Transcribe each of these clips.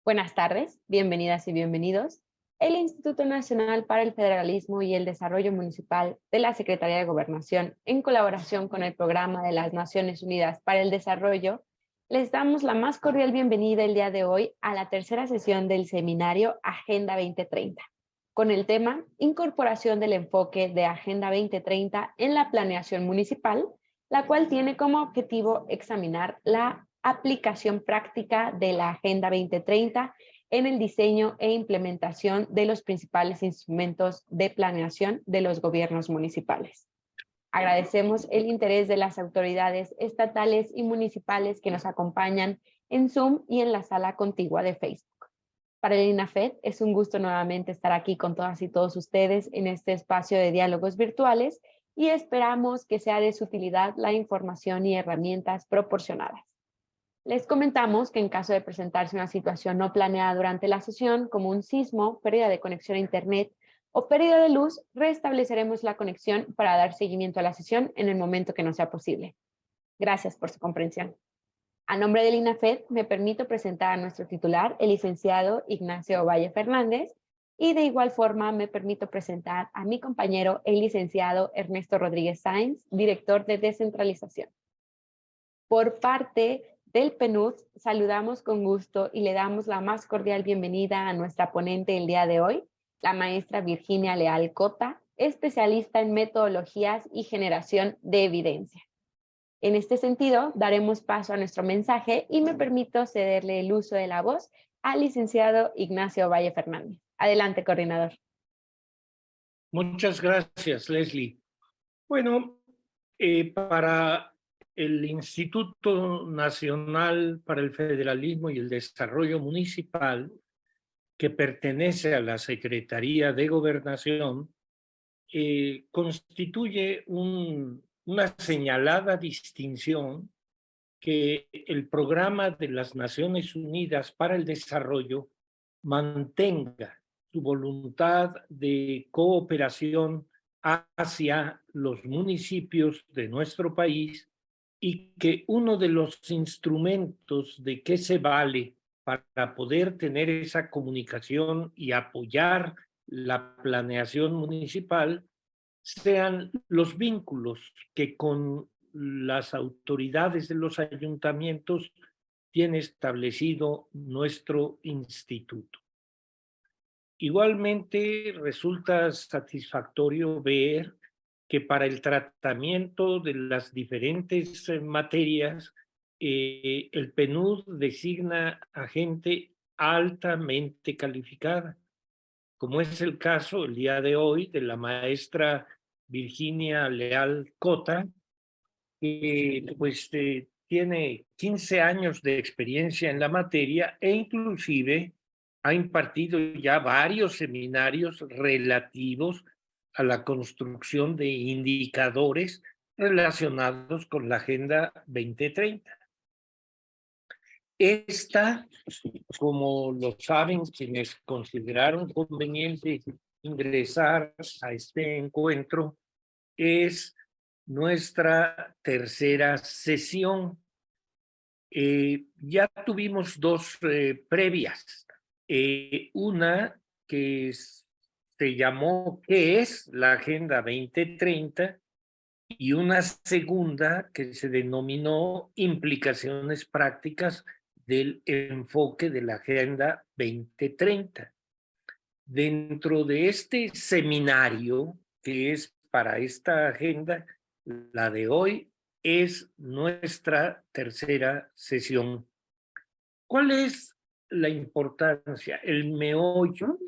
Buenas tardes, bienvenidas y bienvenidos. El Instituto Nacional para el Federalismo y el Desarrollo Municipal de la Secretaría de Gobernación, en colaboración con el Programa de las Naciones Unidas para el Desarrollo, les damos la más cordial bienvenida el día de hoy a la tercera sesión del seminario Agenda 2030, con el tema Incorporación del enfoque de Agenda 2030 en la planeación municipal, la cual tiene como objetivo examinar la aplicación práctica de la Agenda 2030 en el diseño e implementación de los principales instrumentos de planeación de los gobiernos municipales. Agradecemos el interés de las autoridades estatales y municipales que nos acompañan en Zoom y en la sala contigua de Facebook. Para el INAFED es un gusto nuevamente estar aquí con todas y todos ustedes en este espacio de diálogos virtuales y esperamos que sea de su utilidad la información y herramientas proporcionadas. Les comentamos que en caso de presentarse una situación no planeada durante la sesión, como un sismo, pérdida de conexión a Internet o pérdida de luz, restableceremos la conexión para dar seguimiento a la sesión en el momento que no sea posible. Gracias por su comprensión. A nombre del INAFED, me permito presentar a nuestro titular, el licenciado Ignacio Valle Fernández, y de igual forma me permito presentar a mi compañero, el licenciado Ernesto Rodríguez Sáenz, director de descentralización. Por parte del PNUD, saludamos con gusto y le damos la más cordial bienvenida a nuestra ponente el día de hoy, la maestra Virginia Leal Cota, especialista en metodologías y generación de evidencia. En este sentido, daremos paso a nuestro mensaje y me permito cederle el uso de la voz al licenciado Ignacio Valle Fernández. Adelante, coordinador. Muchas gracias, Leslie. Bueno, para el Instituto Nacional para el Federalismo y el Desarrollo Municipal, que pertenece a la Secretaría de Gobernación, constituye una señalada distinción que el Programa de las Naciones Unidas para el Desarrollo mantenga su voluntad de cooperación hacia los municipios de nuestro país y que uno de los instrumentos de que se vale para poder tener esa comunicación y apoyar la planeación municipal sean los vínculos que con las autoridades de los ayuntamientos tiene establecido nuestro instituto. Igualmente, resulta satisfactorio ver que para el tratamiento de las diferentes materias, el PNUD designa a gente altamente calificada, como es el caso el día de hoy de la maestra Virginia Leal Cota, que tiene 15 años de experiencia en la materia e inclusive ha impartido ya varios seminarios relativos a la construcción de indicadores relacionados con la Agenda 2030. Esta, como lo saben quienes consideraron conveniente ingresar a este encuentro, es nuestra tercera sesión. Ya tuvimos dos previas. Una que se llamó ¿Qué es la Agenda 2030? Y una segunda que se denominó Implicaciones prácticas del enfoque de la Agenda 2030. Dentro de este seminario, que es para esta agenda, la de hoy es nuestra tercera sesión. ¿Cuál es la importancia, el meollo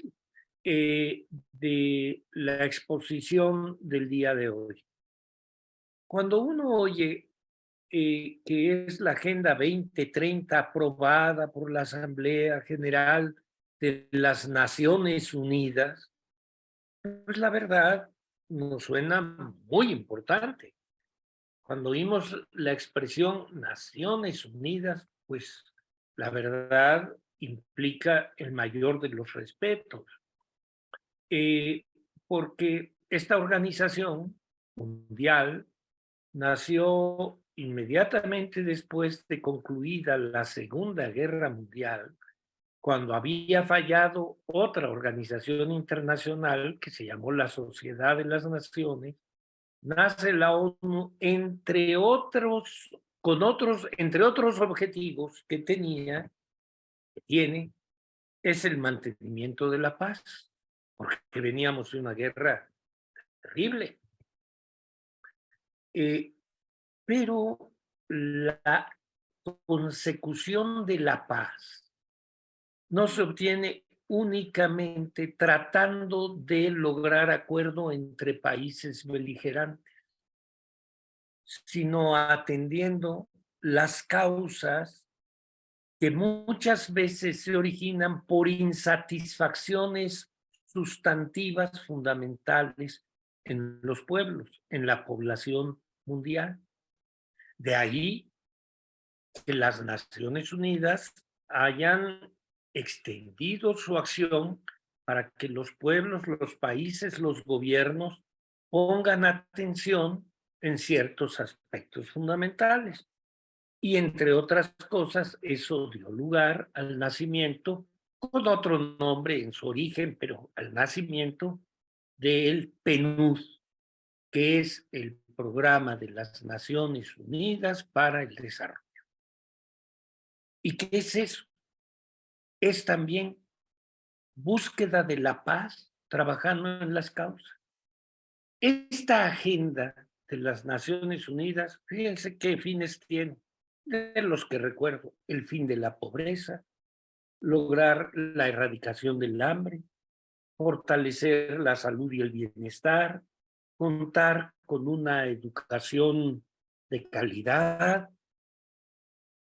de la exposición del día de hoy? Cuando uno oye que es la Agenda 2030 aprobada por la Asamblea General de las Naciones Unidas, pues la verdad nos suena muy importante. Cuando oímos la expresión Naciones Unidas, pues la verdad implica el mayor de los respetos, porque esta organización mundial nació inmediatamente después de concluida la Segunda Guerra Mundial cuando había fallado otra organización internacional que se llamó la Sociedad de las Naciones, nace la ONU entre otros objetivos que tiene, es el mantenimiento de la paz, porque veníamos de una guerra terrible. Pero la consecución de la paz no se obtiene únicamente tratando de lograr acuerdo entre países beligerantes, sino atendiendo las causas que muchas veces se originan por insatisfacciones sustantivas fundamentales en los pueblos, en la población mundial. De ahí que las Naciones Unidas hayan extendido su acción para que los pueblos, los países, los gobiernos pongan atención en ciertos aspectos fundamentales. Y entre otras cosas, eso dio lugar al nacimiento, con otro nombre en su origen, pero al nacimiento del PNUD, que es el Programa de las Naciones Unidas para el Desarrollo. ¿Y qué es eso? Es también búsqueda de la paz, trabajando en las causas. Esta agenda de las Naciones Unidas, fíjense qué fines tiene, de los que recuerdo: el fin de la pobreza, lograr la erradicación del hambre, fortalecer la salud y el bienestar, contar con una educación de calidad,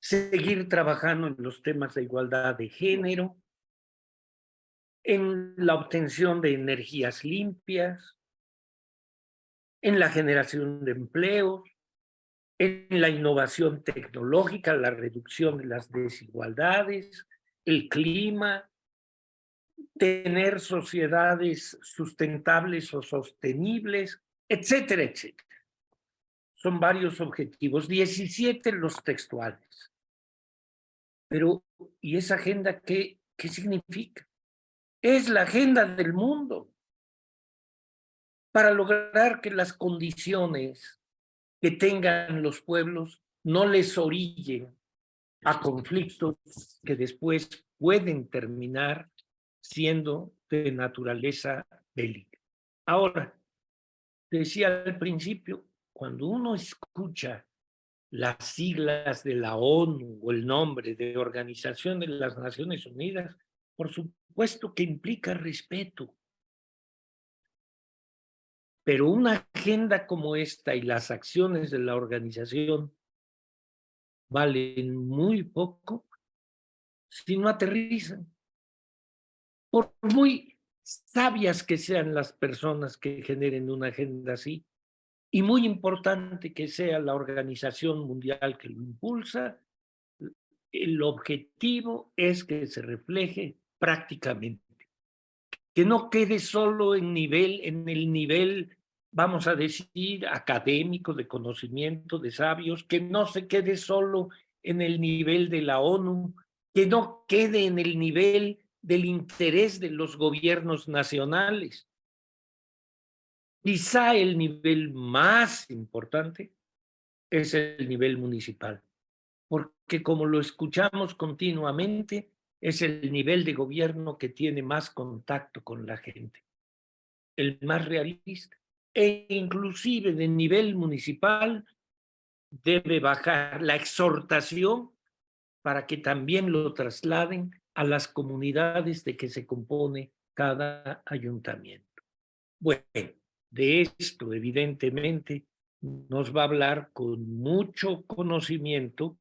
seguir trabajando en los temas de igualdad de género, en la obtención de energías limpias, en la generación de empleos, en la innovación tecnológica, la reducción de las desigualdades, el clima, tener sociedades sustentables o sostenibles, etcétera, etcétera. Son varios objetivos, 17 los textuales. Pero, ¿y esa agenda qué significa? Es la agenda del mundo para lograr que las condiciones que tengan los pueblos no les orillen a conflictos que después pueden terminar siendo de naturaleza bélica. Ahora, decía al principio, cuando uno escucha las siglas de la ONU o el nombre de Organización de las Naciones Unidas, por supuesto que implica respeto. Pero una agenda como esta y las acciones de la organización valen muy poco si no aterrizan. Por muy sabias que sean las personas que generen una agenda así, y muy importante que sea la organización mundial que lo impulsa, el objetivo es que se refleje prácticamente, que no quede solo en el nivel, vamos a decir, académico, de conocimiento, de sabios, que no se quede solo en el nivel de la ONU, que no quede en el nivel del interés de los gobiernos nacionales. Quizá el nivel más importante es el nivel municipal, porque como lo escuchamos continuamente, es el nivel de gobierno que tiene más contacto con la gente, el más realista. E inclusive de nivel municipal debe bajar la exhortación para que también lo trasladen a las comunidades de que se compone cada ayuntamiento. Bueno, de esto evidentemente nos va a hablar con mucho conocimiento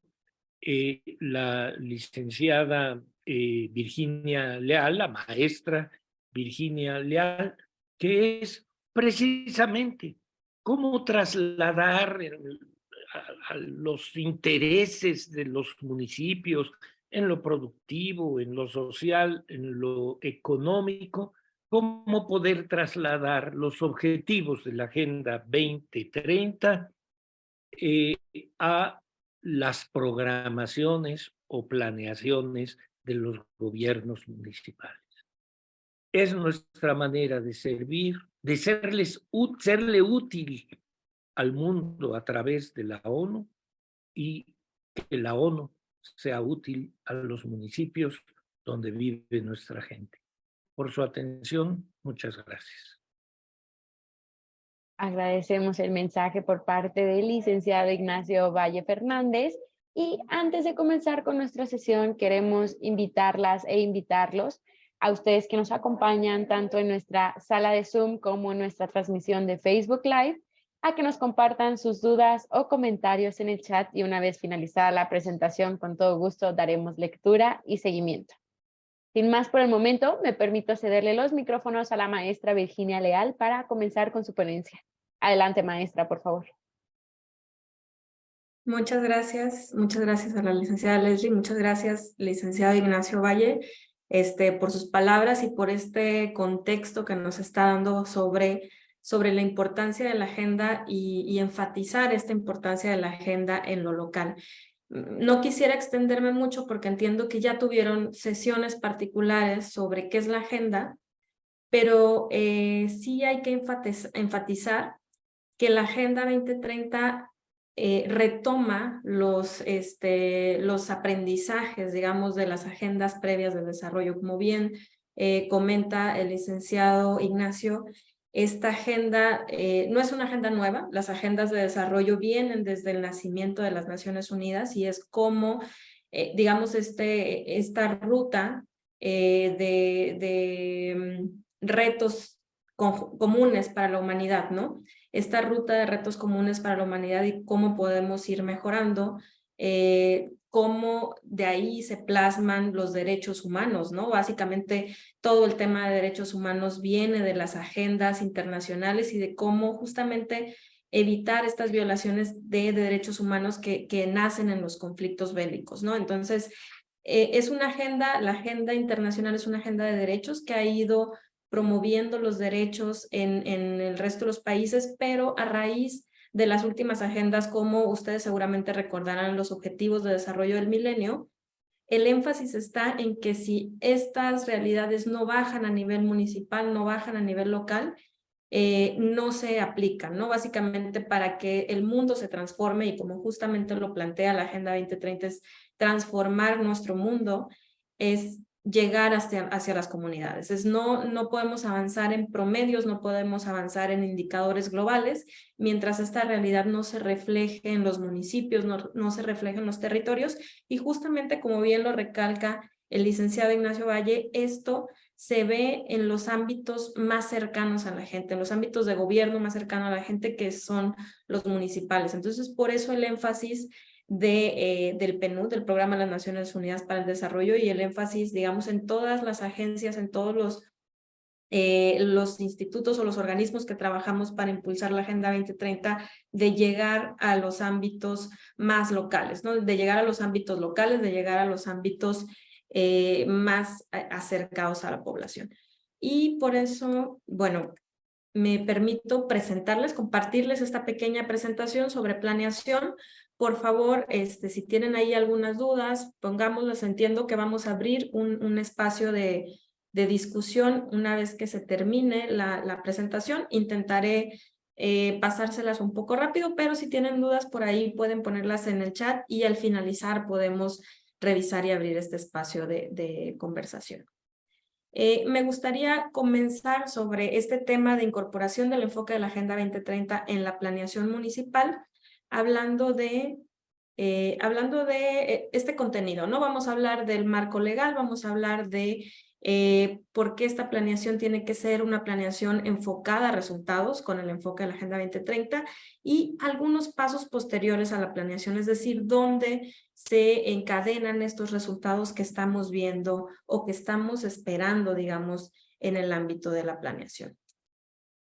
la licenciada Virginia Leal, la maestra Virginia Leal, que es precisamente cómo trasladar a los intereses de los municipios en lo productivo, en lo social, en lo económico, cómo poder trasladar los objetivos de la Agenda 2030 a las programaciones o planeaciones de los gobiernos municipales. Es nuestra manera de servir, de serle útil al mundo a través de la ONU y que la ONU sea útil a los municipios donde vive nuestra gente. Por su atención, muchas gracias. Agradecemos el mensaje por parte del licenciado Ignacio Valle Fernández. Y antes de comenzar con nuestra sesión, queremos invitarlas e invitarlos a ustedes que nos acompañan tanto en nuestra sala de Zoom como en nuestra transmisión de Facebook Live, a que nos compartan sus dudas o comentarios en el chat y una vez finalizada la presentación, con todo gusto daremos lectura y seguimiento. Sin más por el momento, me permito cederle los micrófonos a la maestra Virginia Leal para comenzar con su ponencia. Adelante, maestra, por favor. Muchas gracias a la licenciada Leslie, muchas gracias, licenciado Ignacio Valle, por sus palabras y por este contexto que nos está dando sobre la importancia de la agenda y enfatizar esta importancia de la agenda en lo local. No quisiera extenderme mucho porque entiendo que ya tuvieron sesiones particulares sobre qué es la agenda, pero sí hay que enfatizar que la Agenda 2030 retoma los aprendizajes, digamos, de las agendas previas de desarrollo. Como bien comenta el licenciado Ignacio, esta agenda no es una agenda nueva, las agendas de desarrollo vienen desde el nacimiento de las Naciones Unidas y es como, digamos, esta ruta de retos comunes para la humanidad, ¿no? Esta ruta de retos comunes para la humanidad y cómo podemos ir mejorando, cómo de ahí se plasman los derechos humanos, ¿no? Básicamente todo el tema de derechos humanos viene de las agendas internacionales y de cómo justamente evitar estas violaciones de derechos humanos que nacen en los conflictos bélicos, ¿no? Entonces, es una agenda, la agenda internacional es una agenda de derechos que ha ido promoviendo los derechos en el resto de los países, pero a raíz de las últimas agendas, como ustedes seguramente recordarán, los Objetivos de Desarrollo del Milenio, el énfasis está en que si estas realidades no bajan a nivel municipal, no bajan a nivel local, no se aplican, ¿no? Básicamente para que el mundo se transforme y como justamente lo plantea la Agenda 2030 es transformar nuestro mundo, es llegar hacia las comunidades. No podemos avanzar en promedios, no podemos avanzar en indicadores globales, mientras esta realidad no se refleje en los municipios, no se refleje en los territorios, y justamente como bien lo recalca el licenciado Ignacio Valle, esto se ve en los ámbitos más cercanos a la gente, en los ámbitos de gobierno más cercanos a la gente, que son los municipales. Entonces, por eso el énfasis del PNUD, del Programa de las Naciones Unidas para el Desarrollo, y el énfasis, digamos, en todas las agencias, en todos los institutos o los organismos que trabajamos para impulsar la Agenda 2030, de llegar a los ámbitos más locales, ¿no? De llegar a los ámbitos locales, de llegar a los ámbitos más acercados a la población. Y por eso, bueno, me permito compartirles esta pequeña presentación sobre planeación. Por favor, si tienen ahí algunas dudas, pongámoslas. Entiendo que vamos a abrir un espacio de discusión una vez que se termine la presentación. Intentaré pasárselas un poco rápido, pero si tienen dudas por ahí pueden ponerlas en el chat y al finalizar podemos revisar y abrir este espacio de conversación. Me gustaría comenzar sobre este tema de incorporación del enfoque de la Agenda 2030 en la planeación municipal, hablando de este contenido, ¿no? Vamos a hablar del marco legal, vamos a hablar de por qué esta planeación tiene que ser una planeación enfocada a resultados con el enfoque de la Agenda 2030 y algunos pasos posteriores a la planeación, es decir, dónde se encadenan estos resultados que estamos viendo o que estamos esperando, digamos, en el ámbito de la planeación.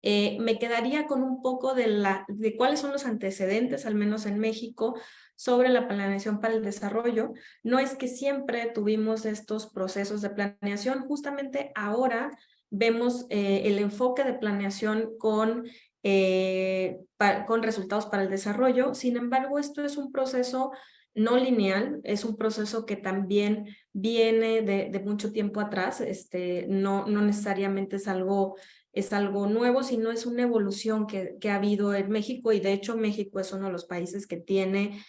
Me quedaría con un poco de cuáles son los antecedentes, al menos en México, sobre la planeación para el desarrollo. No es que siempre tuvimos estos procesos de planeación, justamente ahora vemos el enfoque de planeación con resultados para el desarrollo. Sin embargo, esto es un proceso no lineal, es un proceso que también viene de mucho tiempo atrás, no necesariamente es algo nuevo, sino es una evolución que ha habido en México, y de hecho México es uno de los países que tiene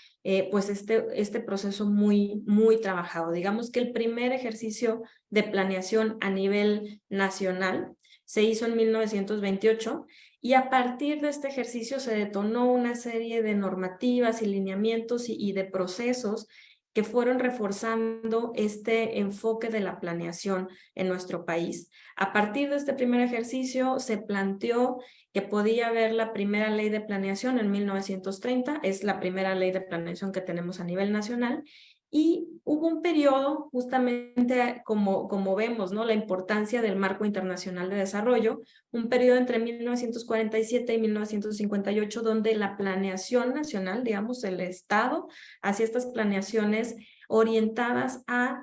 pues este proceso muy, muy trabajado. Digamos que el primer ejercicio de planeación a nivel nacional se hizo en 1928, y a partir de este ejercicio se detonó una serie de normativas y lineamientos y de procesos que fueron reforzando este enfoque de la planeación en nuestro país. A partir de este primer ejercicio se planteó que podía haber la primera ley de planeación en 1930, es la primera ley de planeación que tenemos a nivel nacional, y hubo un periodo, justamente como vemos, ¿no? La importancia del marco internacional de desarrollo, un periodo entre 1947 y 1958, donde la planeación nacional, digamos, el Estado, hacía estas planeaciones orientadas a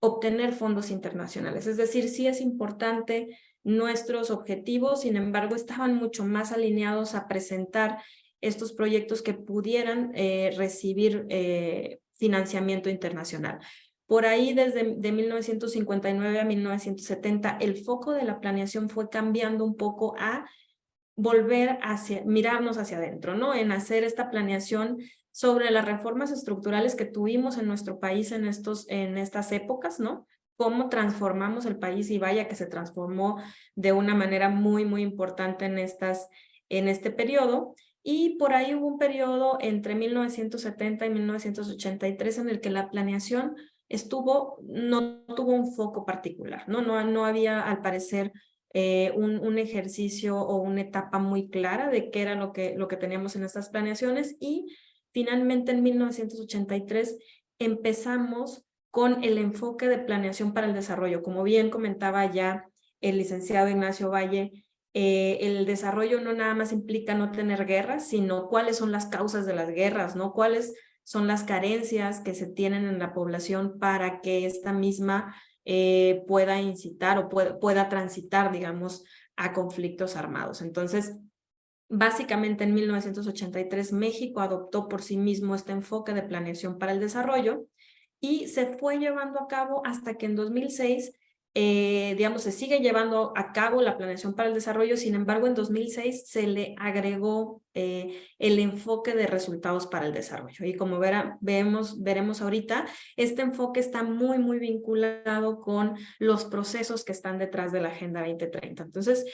obtener fondos internacionales. Es decir, sí es importante nuestros objetivos, sin embargo, estaban mucho más alineados a presentar estos proyectos que pudieran recibir financiamiento internacional. Por ahí, desde 1959 a 1970, el foco de la planeación fue cambiando un poco a volver mirarnos hacia adentro, ¿no? En hacer esta planeación sobre las reformas estructurales que tuvimos en nuestro país en estas épocas, ¿no? Cómo transformamos el país, y vaya que se transformó de una manera muy, muy importante en este periodo. Y por ahí hubo un periodo entre 1970 y 1983 en el que la planeación no tuvo un foco particular, ¿no? No había, al parecer, un ejercicio o una etapa muy clara de qué era lo que teníamos en estas planeaciones, y finalmente en 1983 empezamos con el enfoque de planeación para el desarrollo. Como bien comentaba ya el licenciado Ignacio Valle, el desarrollo no nada más implica no tener guerras, sino cuáles son las causas de las guerras, ¿no? Cuáles son las carencias que se tienen en la población para que esta misma pueda incitar o pueda transitar, digamos, a conflictos armados. Entonces, básicamente en 1983 México adoptó por sí mismo este enfoque de planeación para el desarrollo, y se fue llevando a cabo hasta que en 2006, digamos, se sigue llevando a cabo la planeación para el desarrollo. Sin embargo, en 2006 se le agregó el enfoque de resultados para el desarrollo. Y como veremos ahorita, este enfoque está muy, muy vinculado con los procesos que están detrás de la Agenda 2030. Entonces,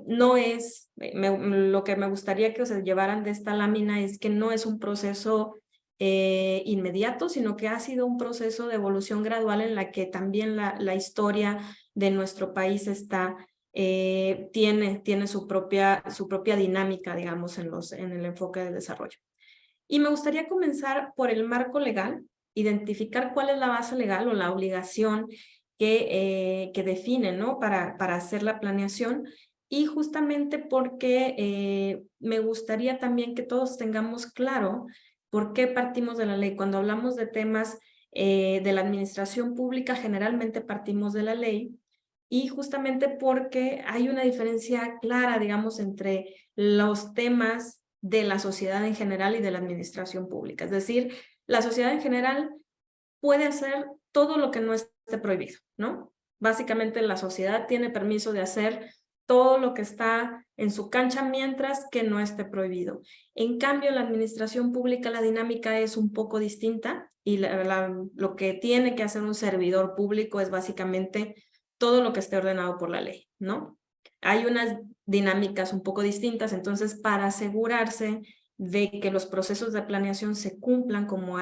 no es, lo que me gustaría que se llevaran de esta lámina es que no es un proceso inmediato, sino que ha sido un proceso de evolución gradual en la que también la historia de nuestro país tiene su propia dinámica, digamos, en el enfoque de desarrollo. Y me gustaría comenzar por el marco legal, identificar cuál es la base legal o la obligación que define, ¿no? para hacer la planeación, y justamente porque me gustaría también que todos tengamos claro por qué partimos de la ley. Cuando hablamos de temas de la administración pública, generalmente partimos de la ley, y justamente porque hay una diferencia clara, digamos, entre los temas de la sociedad en general y de la administración pública. Es decir, la sociedad en general puede hacer todo lo que no esté prohibido, ¿no? Básicamente la sociedad tiene permiso de hacer todo lo que está en su cancha mientras que no esté prohibido. En cambio, en la administración pública la dinámica es un poco distinta, y lo que tiene que hacer un servidor público es básicamente todo lo que esté ordenado por la ley, ¿no? Hay unas dinámicas un poco distintas. Entonces, para asegurarse de que los procesos de planeación se cumplan como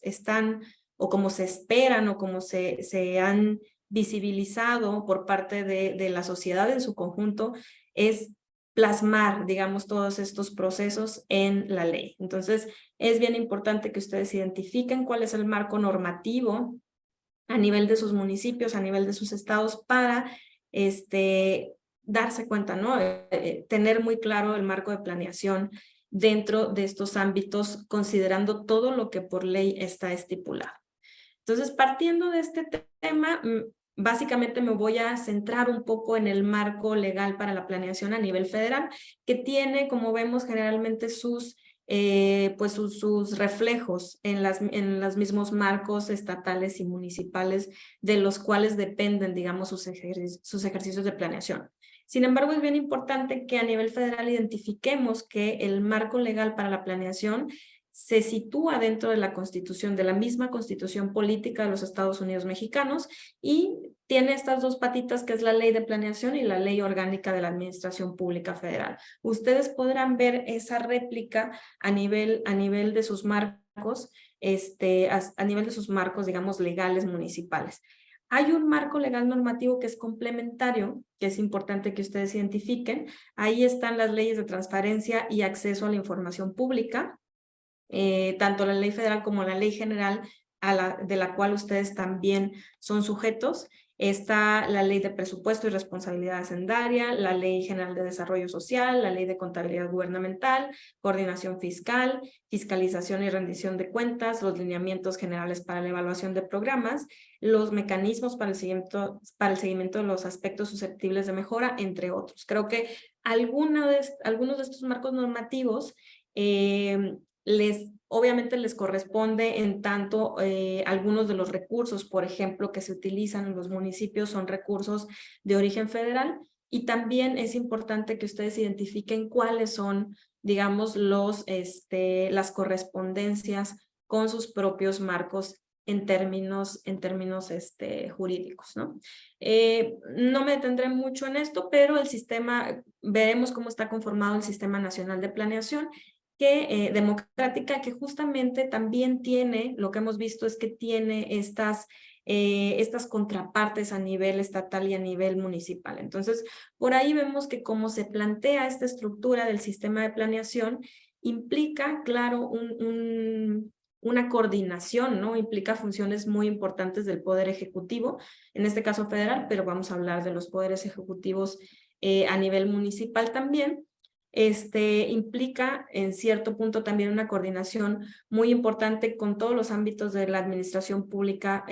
están, o como se esperan, o como se han visibilizado por parte de la sociedad en su conjunto, es plasmar, digamos, todos estos procesos en la ley. Entonces, es bien importante que ustedes identifiquen cuál es el marco normativo a nivel de sus municipios, a nivel de sus estados, para darse cuenta, ¿no? Tener muy claro el marco de planeación dentro de estos ámbitos, considerando todo lo que por ley está estipulado. Entonces, partiendo de este tema, básicamente me voy a centrar un poco en el marco legal para la planeación a nivel federal, que tiene, como vemos, generalmente sus pues sus reflejos en los mismos marcos estatales y municipales de los cuales dependen, digamos, sus ejercicios de planeación. Sin embargo, es bien importante que a nivel federal identifiquemos que el marco legal para la planeación se sitúa dentro de la Constitución, de la misma Constitución Política de los Estados Unidos Mexicanos, y tiene estas dos patitas, que es la Ley de Planeación y la Ley Orgánica de la Administración Pública Federal. Ustedes podrán ver esa réplica a nivel de sus marcos, a nivel de sus marcos, digamos, legales municipales. Hay un marco legal normativo que es complementario, que es importante que ustedes identifiquen. Ahí están las leyes de transparencia y acceso a la información pública, tanto la ley federal como la ley general de la cual ustedes también son sujetos. Está la ley de presupuesto y responsabilidad hacendaria, la ley general de desarrollo social, la ley de contabilidad gubernamental, coordinación fiscal, fiscalización y rendición de cuentas, los lineamientos generales para la evaluación de programas, los mecanismos para el seguimiento de los aspectos susceptibles de mejora, entre otros. Creo que algunos de estos marcos normativos obviamente les corresponde, en tanto algunos de los recursos, por ejemplo, que se utilizan en los municipios son recursos de origen federal, y también es importante que ustedes identifiquen cuáles son, digamos, las correspondencias con sus propios marcos en términos jurídicos, ¿no? No me detendré mucho en esto, pero el sistema, veremos cómo está conformado el Sistema Nacional de Planeación, democrática, que justamente también tiene, lo que hemos visto es que tiene estas contrapartes a nivel estatal y a nivel municipal. Entonces, por ahí vemos que cómo se plantea esta estructura del sistema de planeación implica, claro, una coordinación, ¿no? Implica funciones muy importantes del Poder Ejecutivo, en este caso federal, pero vamos a hablar de los poderes ejecutivos a nivel municipal también. Implica en cierto punto también una coordinación muy importante con todos los ámbitos de la administración pública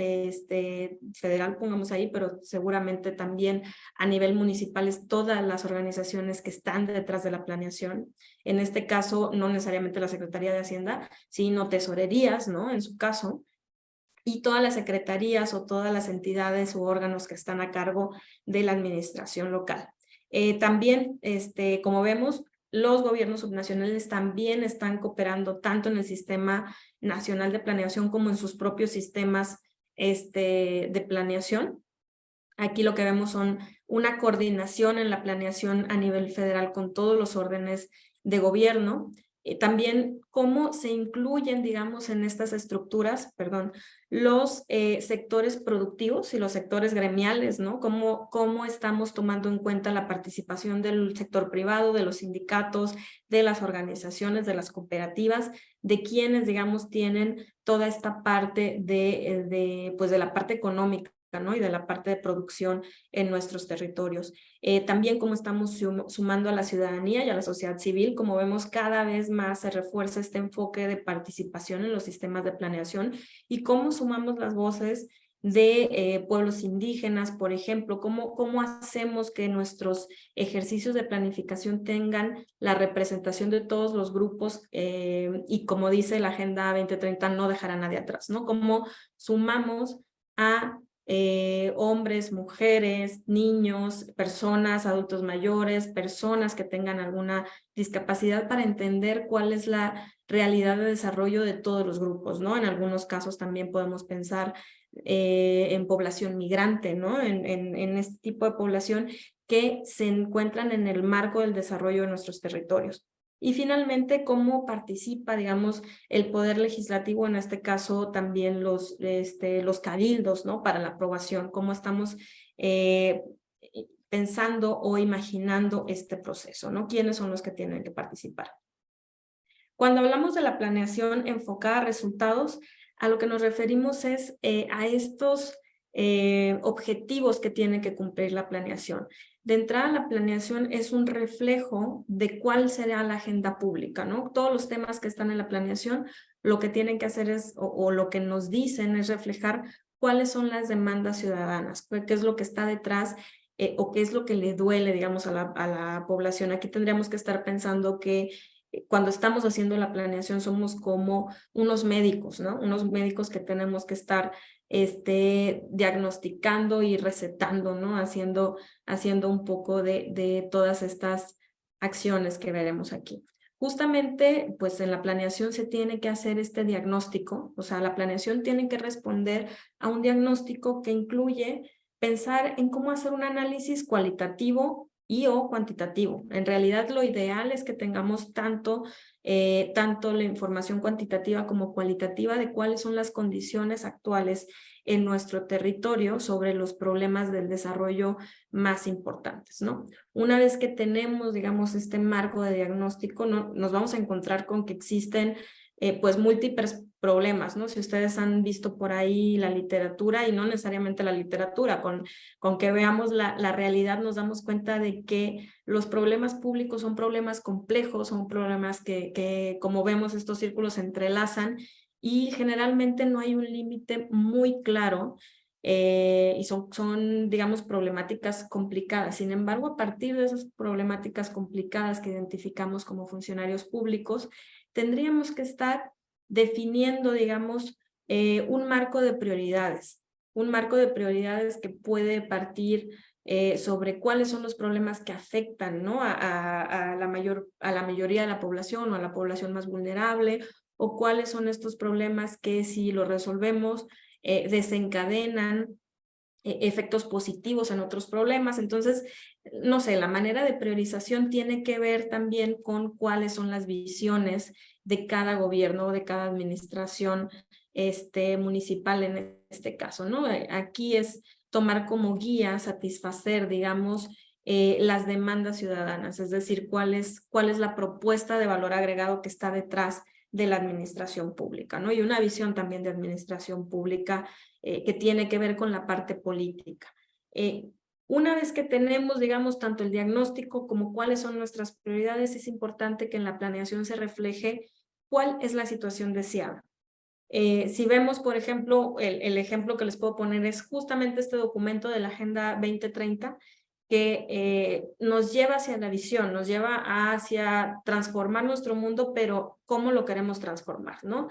federal, pongamos ahí, pero seguramente también a nivel municipal es todas las organizaciones que están detrás de la planeación. En este caso, no necesariamente la Secretaría de Hacienda, sino tesorerías, ¿no? En su caso, y todas las secretarías o todas las entidades u órganos que están a cargo de la administración local. También, como vemos, los gobiernos subnacionales también están cooperando tanto en el Sistema Nacional de Planeación como en sus propios sistemas de planeación. Aquí lo que vemos son una coordinación en la planeación a nivel federal con todos los órdenes de gobierno. También cómo se incluyen, digamos, en estas estructuras, los sectores productivos y los sectores gremiales, ¿no? Cómo estamos tomando en cuenta la participación del sector privado, de los sindicatos, de las organizaciones, de las cooperativas, de quienes, digamos, tienen toda esta parte de la parte económica, ¿no? Y de la parte de producción en nuestros territorios. También cómo estamos sumando a la ciudadanía y a la sociedad civil. Como vemos, cada vez más se refuerza este enfoque de participación en los sistemas de planeación, y cómo sumamos las voces de pueblos indígenas, por ejemplo, cómo hacemos que nuestros ejercicios de planificación tengan la representación de todos los grupos, y como dice la Agenda 2030, no dejar a nadie atrás, ¿no? Cómo sumamos a hombres, mujeres, niños, personas, adultos mayores, personas que tengan alguna discapacidad, para entender cuál es la realidad de desarrollo de todos los grupos, ¿no? En algunos casos también podemos pensar en población migrante, ¿no? En este tipo de población que se encuentran en el marco del desarrollo de nuestros territorios. Y finalmente, cómo participa, digamos, el Poder Legislativo, en este caso también los cabildos, ¿no? Para la aprobación, cómo estamos pensando o imaginando este proceso, ¿no? ¿Quiénes son los que tienen que participar? Cuando hablamos de la planeación enfocada a resultados, a lo que nos referimos es a estos objetivos que tiene que cumplir la planeación. De entrada, la planeación es un reflejo de cuál será la agenda pública, ¿no? Todos los temas que están en la planeación, lo que tienen que hacer es, o lo que nos dicen es reflejar cuáles son las demandas ciudadanas, qué es lo que está detrás, o qué es lo que le duele, digamos, a la población. Aquí tendríamos que estar pensando que cuando estamos haciendo la planeación somos como unos médicos, ¿no? Unos médicos que tenemos que estar diagnosticando y recetando, ¿no? Haciendo un poco de todas estas acciones que veremos aquí. Justamente, pues en la planeación se tiene que hacer este diagnóstico, o sea, la planeación tiene que responder a un diagnóstico que incluye pensar en cómo hacer un análisis cualitativo y o cuantitativo. En realidad lo ideal es que tengamos tanto la información cuantitativa como cualitativa de cuáles son las condiciones actuales en nuestro territorio sobre los problemas del desarrollo más importantes, ¿no? Una vez que tenemos, digamos, este marco de diagnóstico, ¿no? Nos vamos a encontrar con que existen pues múltiples problemas, ¿no? Si ustedes han visto por ahí la literatura, y no necesariamente la literatura, con que veamos la realidad nos damos cuenta de que los problemas públicos son problemas complejos, son problemas que como vemos estos círculos se entrelazan y generalmente no hay un límite muy claro y son, digamos, problemáticas complicadas. Sin embargo, a partir de esas problemáticas complicadas que identificamos como funcionarios públicos, tendríamos que estar definiendo, digamos, un marco de prioridades que puede partir sobre cuáles son los problemas que afectan, ¿no? a la mayoría de la población o a la población más vulnerable, o cuáles son estos problemas que si los resolvemos desencadenan efectos positivos en otros problemas. Entonces, no sé, la manera de priorización tiene que ver también con cuáles son las visiones de cada gobierno o de cada administración municipal en este caso, ¿no? Aquí es tomar como guía, satisfacer, digamos, las demandas ciudadanas, es decir, cuál es la propuesta de valor agregado que está detrás de la administración pública, ¿no? Y una visión también de administración pública que tiene que ver con la parte política. Una vez que tenemos, digamos, tanto el diagnóstico como cuáles son nuestras prioridades, es importante que en la planeación se refleje cuál es la situación deseada. Si vemos, por ejemplo, el ejemplo que les puedo poner es justamente este documento de la Agenda 2030, que nos lleva hacia la visión, nos lleva hacia transformar nuestro mundo, pero ¿cómo lo queremos transformar, no?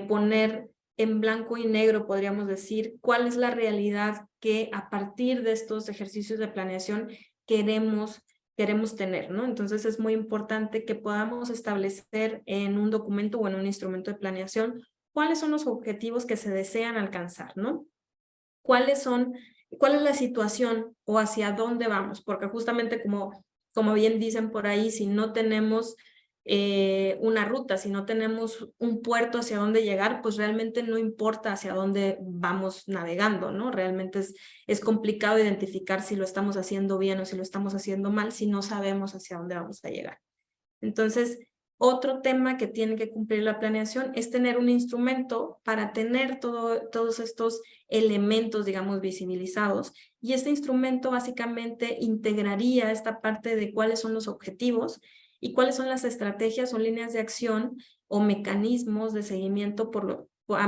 Poner en blanco y negro, podríamos decir, cuál es la realidad que a partir de estos ejercicios de planeación queremos tener, ¿no? Entonces es muy importante que podamos establecer en un documento o en un instrumento de planeación cuáles son los objetivos que se desean alcanzar, ¿no? ¿Cuál es la situación o hacia dónde vamos? Porque justamente como bien dicen por ahí, si no tenemos una ruta, si no tenemos un puerto hacia dónde llegar, pues realmente no importa hacia dónde vamos navegando, ¿no? Realmente es complicado identificar si lo estamos haciendo bien o si lo estamos haciendo mal, si no sabemos hacia dónde vamos a llegar. Entonces, otro tema que tiene que cumplir la planeación es tener un instrumento para tener todos estos elementos, digamos, visibilizados. Y este instrumento básicamente integraría esta parte de cuáles son los objetivos y cuáles son las estrategias o líneas de acción o mecanismos de seguimiento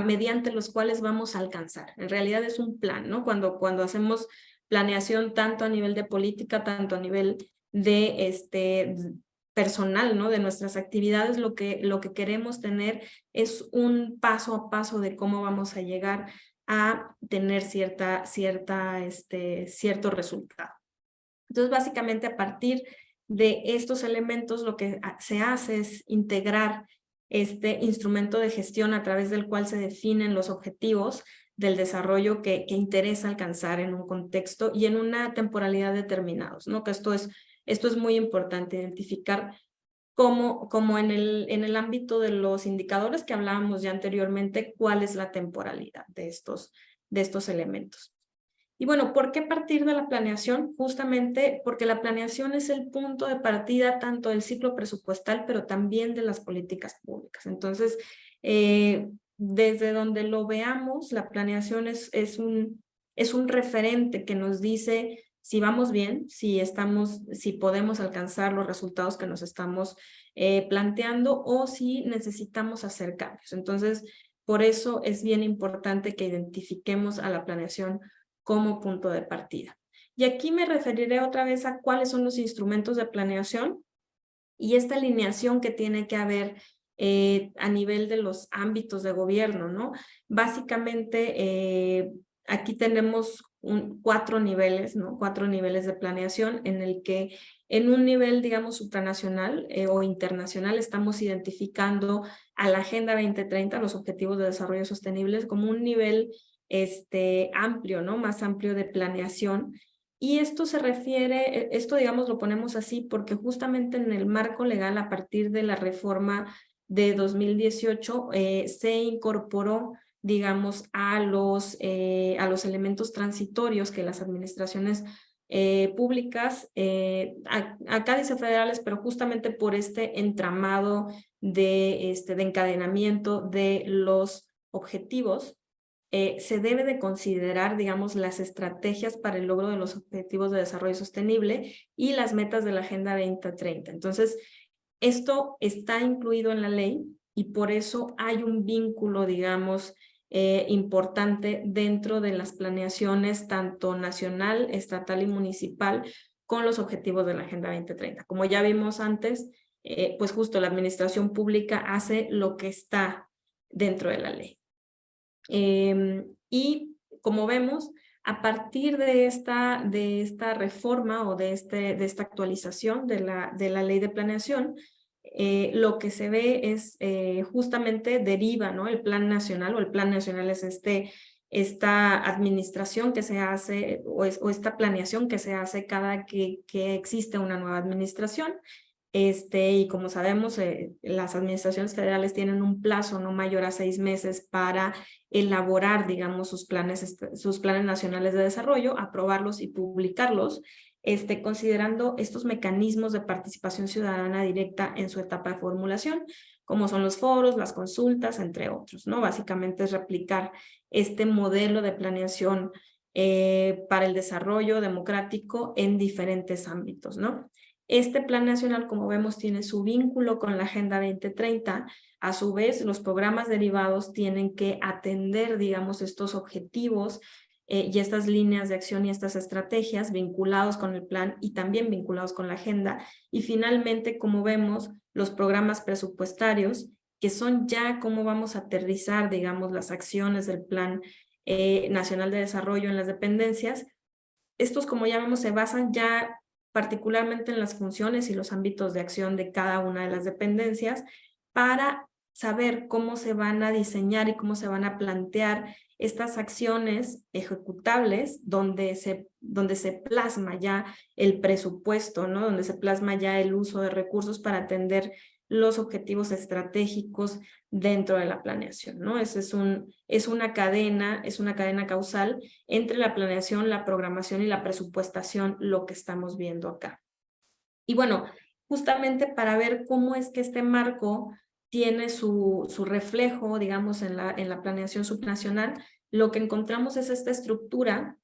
mediante los cuales vamos a alcanzar. En realidad es un plan, ¿no? Cuando hacemos planeación tanto a nivel de política, tanto a nivel de personal, ¿no? De nuestras actividades, lo que queremos tener es un paso a paso de cómo vamos a llegar a tener cierto resultado. Entonces, básicamente, a partir de estos elementos, lo que se hace es integrar este instrumento de gestión a través del cual se definen los objetivos del desarrollo que interesa alcanzar en un contexto y en una temporalidad determinados, ¿no? Que esto es muy importante, identificar como en el ámbito de los indicadores que hablábamos ya anteriormente, cuál es la temporalidad de estos elementos. Y bueno, ¿por qué partir de la planeación? Justamente porque la planeación es el punto de partida tanto del ciclo presupuestal, pero también de las políticas públicas. Entonces, desde donde lo veamos, la planeación es un referente que nos dice si vamos bien, si podemos alcanzar los resultados que nos estamos planteando o si necesitamos hacer cambios. Entonces, por eso es bien importante que identifiquemos a la planeación como punto de partida. Y aquí me referiré otra vez a cuáles son los instrumentos de planeación y esta alineación que tiene que haber a nivel de los ámbitos de gobierno, ¿no? Básicamente, aquí tenemos 4 niveles, ¿no? 4 niveles de planeación en el que en un nivel, digamos, supranacional o internacional estamos identificando a la Agenda 2030, los Objetivos de Desarrollo Sostenibles, como un nivel amplio, ¿no? Más amplio de planeación. Y esto se refiere, esto digamos lo ponemos así porque justamente en el marco legal a partir de la reforma de 2018 se incorporó, digamos, a los elementos transitorios que las administraciones públicas, acá dice federales, pero justamente por este entramado de encadenamiento de los objetivos, se debe de considerar, digamos, las estrategias para el logro de los objetivos de desarrollo sostenible y las metas de la Agenda 2030. Entonces, esto está incluido en la ley y por eso hay un vínculo, digamos, importante dentro de las planeaciones tanto nacional, estatal y municipal con los objetivos de la Agenda 2030. Como ya vimos antes, pues justo la administración pública hace lo que está dentro de la ley. Y como vemos, a partir de esta reforma o de esta actualización de la ley de planeación, lo que se ve es justamente deriva, ¿no? El plan nacional, o el plan nacional es esta administración que se hace o esta planeación que se hace cada que existe una nueva administración. Y como sabemos, las administraciones federales tienen un plazo no mayor a 6 meses para elaborar, digamos, sus planes nacionales de desarrollo, aprobarlos y publicarlos, considerando estos mecanismos de participación ciudadana directa en su etapa de formulación, como son los foros, las consultas, entre otros, ¿no? Básicamente es replicar este modelo de planeación para el desarrollo democrático en diferentes ámbitos, ¿no? Este plan nacional, como vemos, tiene su vínculo con la Agenda 2030. A su vez, los programas derivados tienen que atender, digamos, estos objetivos y estas líneas de acción y estas estrategias vinculados con el plan y también vinculados con la agenda. Y finalmente, como vemos, los programas presupuestarios, que son ya cómo vamos a aterrizar, digamos, las acciones del Plan Nacional de Desarrollo en las dependencias. Estos, como ya vemos, se basan ya particularmente en las funciones y los ámbitos de acción de cada una de las dependencias para saber cómo se van a diseñar y cómo se van a plantear estas acciones ejecutables donde se plasma ya el presupuesto, ¿no? Donde se plasma ya el uso de recursos para atender los objetivos estratégicos dentro de la planeación, ¿no? Es una cadena causal entre la planeación, la programación y la presupuestación, lo que estamos viendo acá. Y bueno, justamente para ver cómo es que este marco tiene su reflejo, digamos, en la planeación subnacional, lo que encontramos es esta estructura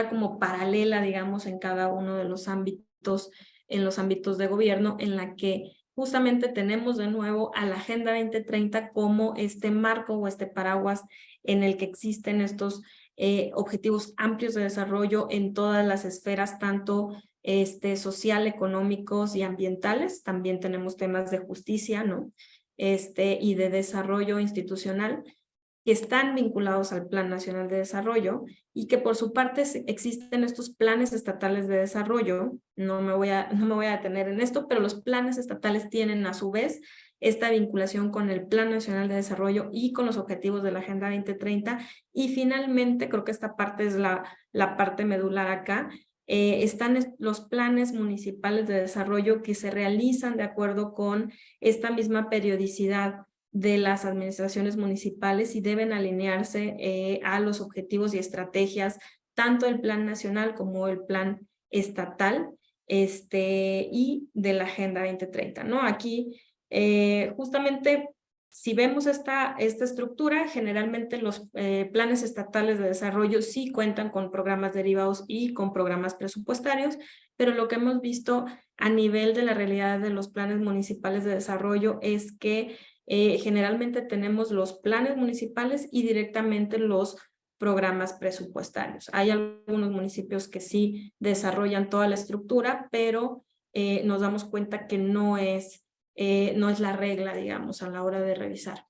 como paralela, digamos, en cada uno de los ámbitos, en los ámbitos de gobierno, en la que justamente tenemos de nuevo a la Agenda 2030 como este marco o este paraguas en el que existen estos objetivos amplios de desarrollo en todas las esferas, tanto social, económicos y ambientales. También tenemos temas de justicia, ¿no? Y de desarrollo institucional, que están vinculados al Plan Nacional de Desarrollo y que por su parte existen estos planes estatales de desarrollo. No me voy a detener en esto, pero los planes estatales tienen a su vez esta vinculación con el Plan Nacional de Desarrollo y con los objetivos de la Agenda 2030. Y finalmente, creo que esta parte es la parte medular acá, están los planes municipales de desarrollo que se realizan de acuerdo con esta misma periodicidad de las administraciones municipales y deben alinearse a los objetivos y estrategias, tanto el plan nacional como el plan estatal y de la Agenda 2030, ¿no? Aquí, justamente, si vemos esta estructura, generalmente los planes estatales de desarrollo sí cuentan con programas derivados y con programas presupuestarios, pero lo que hemos visto a nivel de la realidad de los planes municipales de desarrollo es que generalmente tenemos los planes municipales y directamente los programas presupuestarios. Hay algunos municipios que sí desarrollan toda la estructura, pero nos damos cuenta que no es la regla, digamos, a la hora de revisar.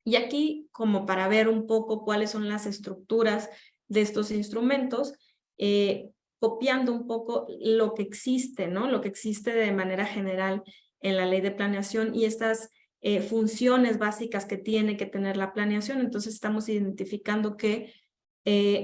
Y aquí, como para ver un poco cuáles son las estructuras de estos instrumentos, copiando un poco lo que existe, ¿no? Lo que existe de manera general en la ley de planeación y estas funciones básicas que tiene que tener la planeación. Entonces estamos identificando que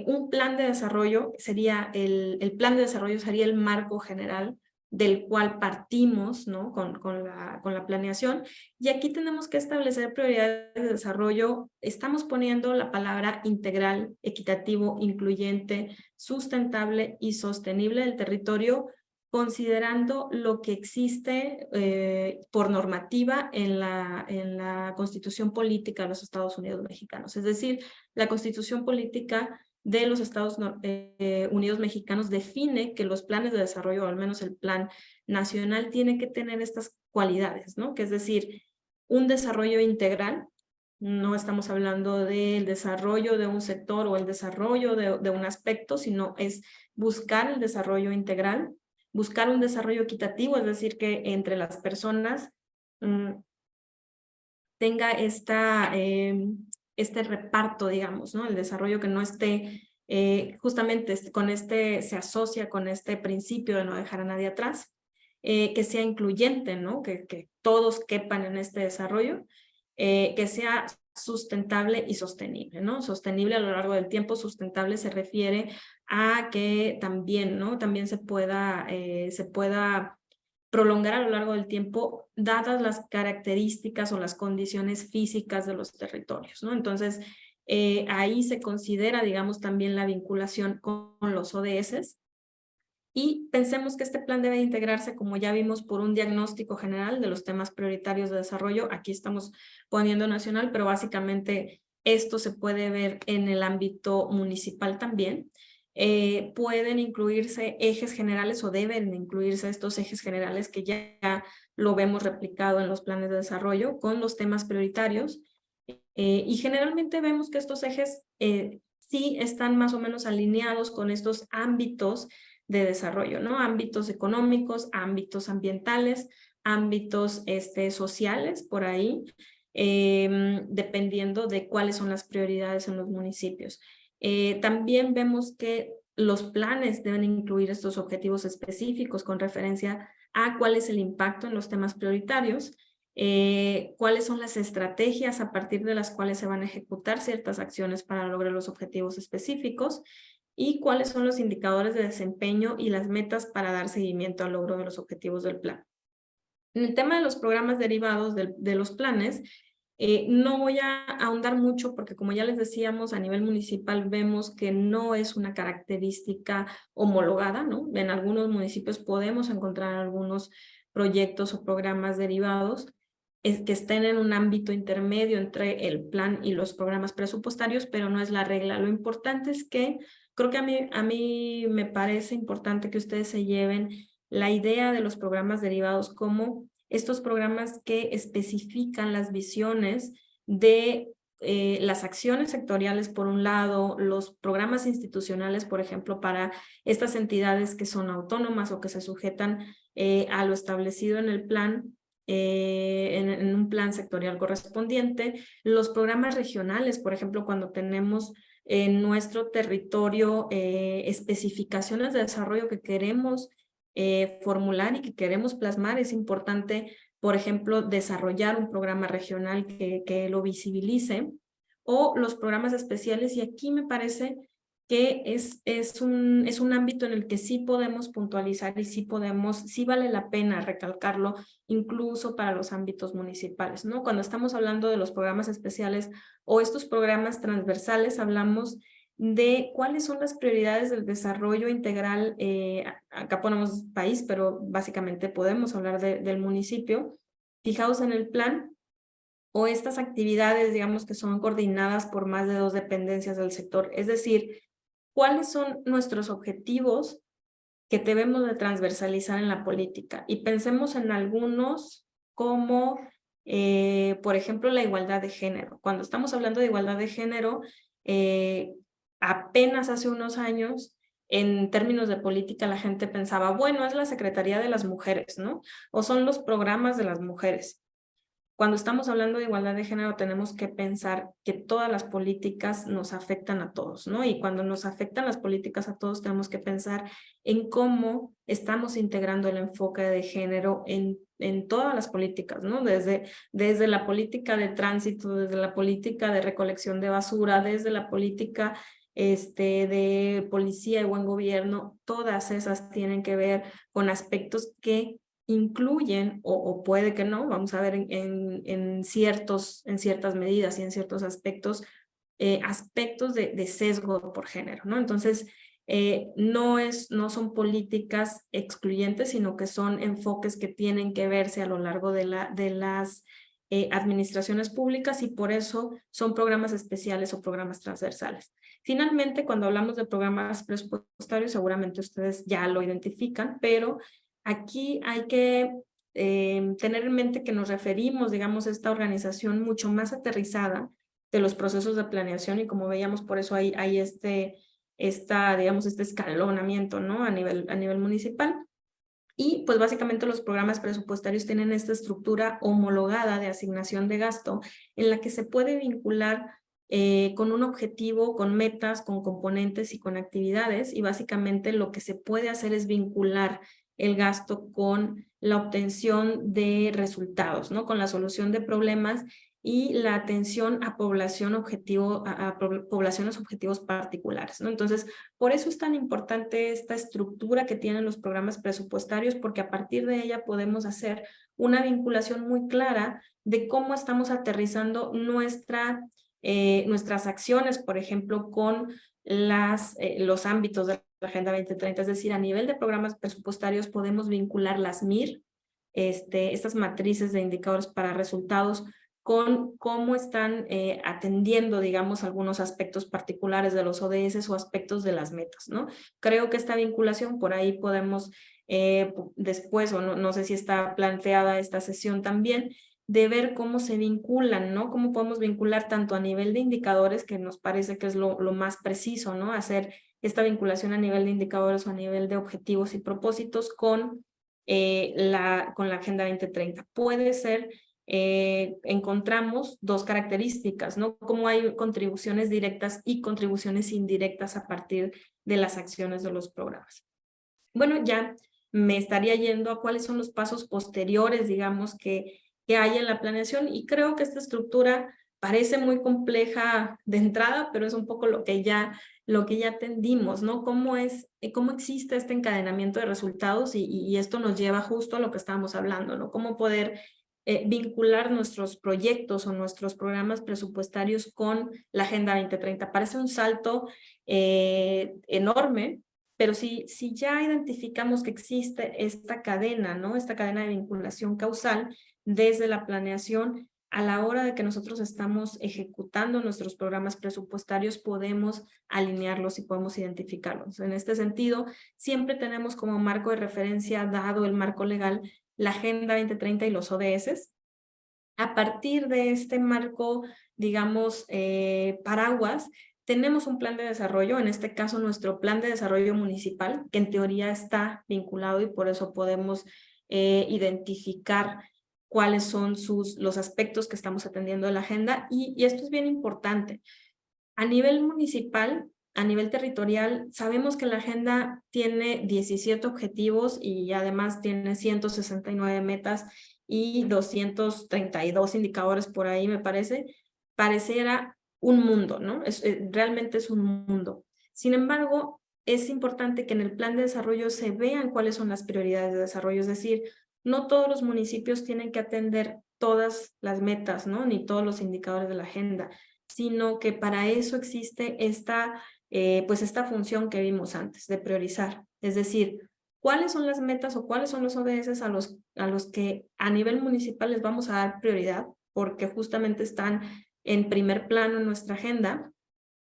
un plan de desarrollo sería el plan de desarrollo sería el marco general del cual partimos, ¿no? con la planeación. Y aquí tenemos que establecer prioridades de desarrollo. Estamos poniendo la palabra integral, equitativo, incluyente, sustentable y sostenible del territorio, considerando lo que existe por normativa en la Constitución Política de los Estados Unidos Mexicanos. Es decir, la Constitución Política de los Estados Unidos Mexicanos define que los planes de desarrollo, o al menos el plan nacional, tiene que tener estas cualidades, ¿no? Que es decir, un desarrollo integral. No estamos hablando del desarrollo de un sector o el desarrollo de un aspecto, sino es buscar el desarrollo integral, buscar un desarrollo equitativo, es decir, que entre las personas tenga este reparto, digamos, ¿no? El desarrollo que no esté, justamente se asocia con este principio de no dejar a nadie atrás, que sea incluyente, ¿no? Que todos quepan en este desarrollo, que sea sustentable y sostenible, ¿no? Sostenible a lo largo del tiempo, sustentable se refiere a que también, ¿no? También se pueda prolongar a lo largo del tiempo, dadas las características o las condiciones físicas de los territorios, ¿no? Entonces, ahí se considera, digamos, también la vinculación con los ODS, y pensemos que este plan debe integrarse, como ya vimos, por un diagnóstico general de los temas prioritarios de desarrollo. Aquí estamos poniendo nacional, pero básicamente esto se puede ver en el ámbito municipal también. Pueden incluirse ejes generales o deben incluirse estos ejes generales que ya lo vemos replicado en los planes de desarrollo con los temas prioritarios. Y generalmente vemos que estos ejes sí están más o menos alineados con estos ámbitos de desarrollo, ¿no? Ámbitos económicos, ámbitos ambientales, ámbitos sociales, por ahí, dependiendo de cuáles son las prioridades en los municipios. También vemos que los planes deben incluir estos objetivos específicos con referencia a cuál es el impacto en los temas prioritarios, cuáles son las estrategias a partir de las cuales se van a ejecutar ciertas acciones para lograr los objetivos específicos, y cuáles son los indicadores de desempeño y las metas para dar seguimiento al logro de los objetivos del plan. En el tema de los programas derivados de los planes, no voy a ahondar mucho porque, como ya les decíamos, a nivel municipal vemos que no es una característica homologada, ¿no? En algunos municipios podemos encontrar algunos proyectos o programas derivados que estén en un ámbito intermedio entre el plan y los programas presupuestarios, pero no es la regla. Lo importante es que creo que a mí me parece importante que ustedes se lleven la idea de los programas derivados como estos programas que especifican las visiones de las acciones sectoriales, por un lado, los programas institucionales, por ejemplo, para estas entidades que son autónomas o que se sujetan a lo establecido en el plan, en un plan sectorial correspondiente, los programas regionales, por ejemplo, cuando tenemos en nuestro territorio especificaciones de desarrollo que queremos formular y que queremos plasmar, es importante, por ejemplo, desarrollar un programa regional que lo visibilice, o los programas especiales, y aquí me parece que es un ámbito en el que sí podemos puntualizar y sí vale la pena recalcarlo, incluso para los ámbitos municipales, ¿no? Cuando estamos hablando de los programas especiales o estos programas transversales, hablamos de cuáles son las prioridades del desarrollo integral. Acá ponemos país, pero básicamente podemos hablar del municipio, fijados en el plan, o estas actividades, digamos, que son coordinadas por más de 2 dependencias del sector. Es decir, ¿cuáles son nuestros objetivos que debemos de transversalizar en la política? Y pensemos en algunos como, por ejemplo, la igualdad de género. Cuando estamos hablando de igualdad de género, apenas hace unos años en términos de política la gente pensaba, bueno, es la Secretaría de las Mujeres, ¿no? O son los programas de las mujeres. Cuando estamos hablando de igualdad de género, tenemos que pensar que todas las políticas nos afectan a todos, ¿no? Y cuando nos afectan las políticas a todos, tenemos que pensar en cómo estamos integrando el enfoque de género en todas las políticas, ¿no? Desde la política de tránsito, desde la política de recolección de basura, desde la política de policía y buen gobierno, todas esas tienen que ver con aspectos que incluyen, o puede que no, vamos a ver en ciertas medidas y en ciertos aspectos, aspectos de sesgo por género, ¿no? Entonces, no son políticas excluyentes, sino que son enfoques que tienen que verse a lo largo de las administraciones públicas, y por eso son programas especiales o programas transversales. Finalmente, cuando hablamos de programas presupuestarios, seguramente ustedes ya lo identifican, pero aquí hay que tener en mente que nos referimos, digamos, a esta organización mucho más aterrizada de los procesos de planeación, y como veíamos, por eso hay digamos, este escalonamiento, ¿no? A nivel municipal. Y pues básicamente los programas presupuestarios tienen esta estructura homologada de asignación de gasto en la que se puede vincular con un objetivo, con metas, con componentes y con actividades, y básicamente lo que se puede hacer es vincular el gasto con la obtención de resultados, ¿no? Con la solución de problemas y la atención a poblaciones objetivos particulares, ¿no? Entonces, por eso es tan importante esta estructura que tienen los programas presupuestarios, porque a partir de ella podemos hacer una vinculación muy clara de cómo estamos aterrizando nuestras acciones, por ejemplo, con los ámbitos de la Agenda 2030, es decir, a nivel de programas presupuestarios podemos vincular las MIR, estas matrices de indicadores para resultados, con cómo están atendiendo, digamos, algunos aspectos particulares de los ODS o aspectos de las metas, ¿no? Creo que esta vinculación, por ahí podemos después, o no sé si está planteada esta sesión también, de ver cómo se vinculan, ¿no? Cómo podemos vincular tanto a nivel de indicadores, que nos parece que es lo más preciso, ¿no? Hacer esta vinculación a nivel de indicadores o a nivel de objetivos y propósitos con la Agenda 2030. Puede ser, encontramos dos características, ¿no? Cómo hay contribuciones directas y contribuciones indirectas a partir de las acciones de los programas. Bueno, ya me estaría yendo a cuáles son los pasos posteriores, digamos, que hay en la planeación, y creo que esta estructura parece muy compleja de entrada, pero es un poco lo que ya atendimos, ¿no? Cómo existe este encadenamiento de resultados, y esto nos lleva justo a lo que estábamos hablando, ¿no? Cómo poder vincular nuestros proyectos o nuestros programas presupuestarios con la Agenda 2030. Parece un salto enorme, pero si ya identificamos que existe esta cadena, ¿no? Esta cadena de vinculación causal desde la planeación, a la hora de que nosotros estamos ejecutando nuestros programas presupuestarios, podemos alinearlos y podemos identificarlos. En este sentido, siempre tenemos como marco de referencia, dado el marco legal, la Agenda 2030 y los ODS. A partir de este marco, digamos, paraguas, tenemos un plan de desarrollo, en este caso nuestro plan de desarrollo municipal, que en teoría está vinculado, y por eso podemos identificar cuáles son los aspectos que estamos atendiendo de la agenda, y esto es bien importante. A nivel municipal, a nivel territorial, sabemos que la agenda tiene 17 objetivos y además tiene 169 metas y 232 indicadores por ahí, me parece. Pareciera un mundo, ¿no? Realmente es un mundo. Sin embargo, es importante que en el plan de desarrollo se vean cuáles son las prioridades de desarrollo, es decir, no todos los municipios tienen que atender todas las metas, ¿no? Ni todos los indicadores de la agenda, sino que para eso existe esta función que vimos antes, de priorizar. Es decir, cuáles son las metas o cuáles son los ODS a los que a nivel municipal les vamos a dar prioridad, porque justamente están en primer plano en nuestra agenda,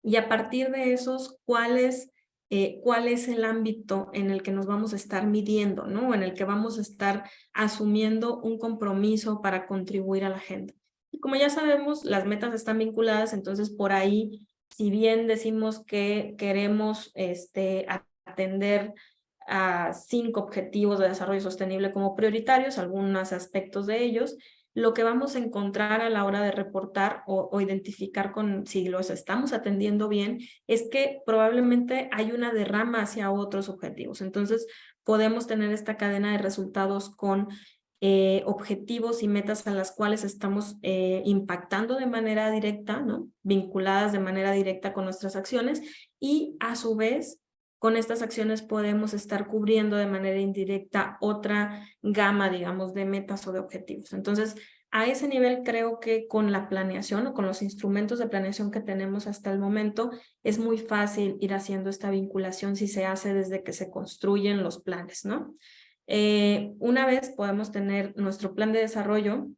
y a partir de esos, cuál es el ámbito en el que nos vamos a estar midiendo, ¿no? En el que vamos a estar asumiendo un compromiso para contribuir a la agenda. Y como ya sabemos, las metas están vinculadas, entonces por ahí, si bien decimos que queremos atender a 5 objetivos de desarrollo sostenible como prioritarios, algunos aspectos de ellos. Lo que vamos a encontrar a la hora de reportar o identificar si los estamos atendiendo bien es que probablemente hay una derrama hacia otros objetivos. Entonces, podemos tener esta cadena de resultados con objetivos y metas a las cuales estamos impactando de manera directa, ¿no? Vinculadas de manera directa con nuestras acciones, y a su vez con estas acciones podemos estar cubriendo de manera indirecta otra gama, digamos, de metas o de objetivos. Entonces, a ese nivel creo que con la planeación o con los instrumentos de planeación que tenemos hasta el momento, es muy fácil ir haciendo esta vinculación si se hace desde que se construyen los planes, ¿no? Una vez podemos tener nuestro plan de desarrollo,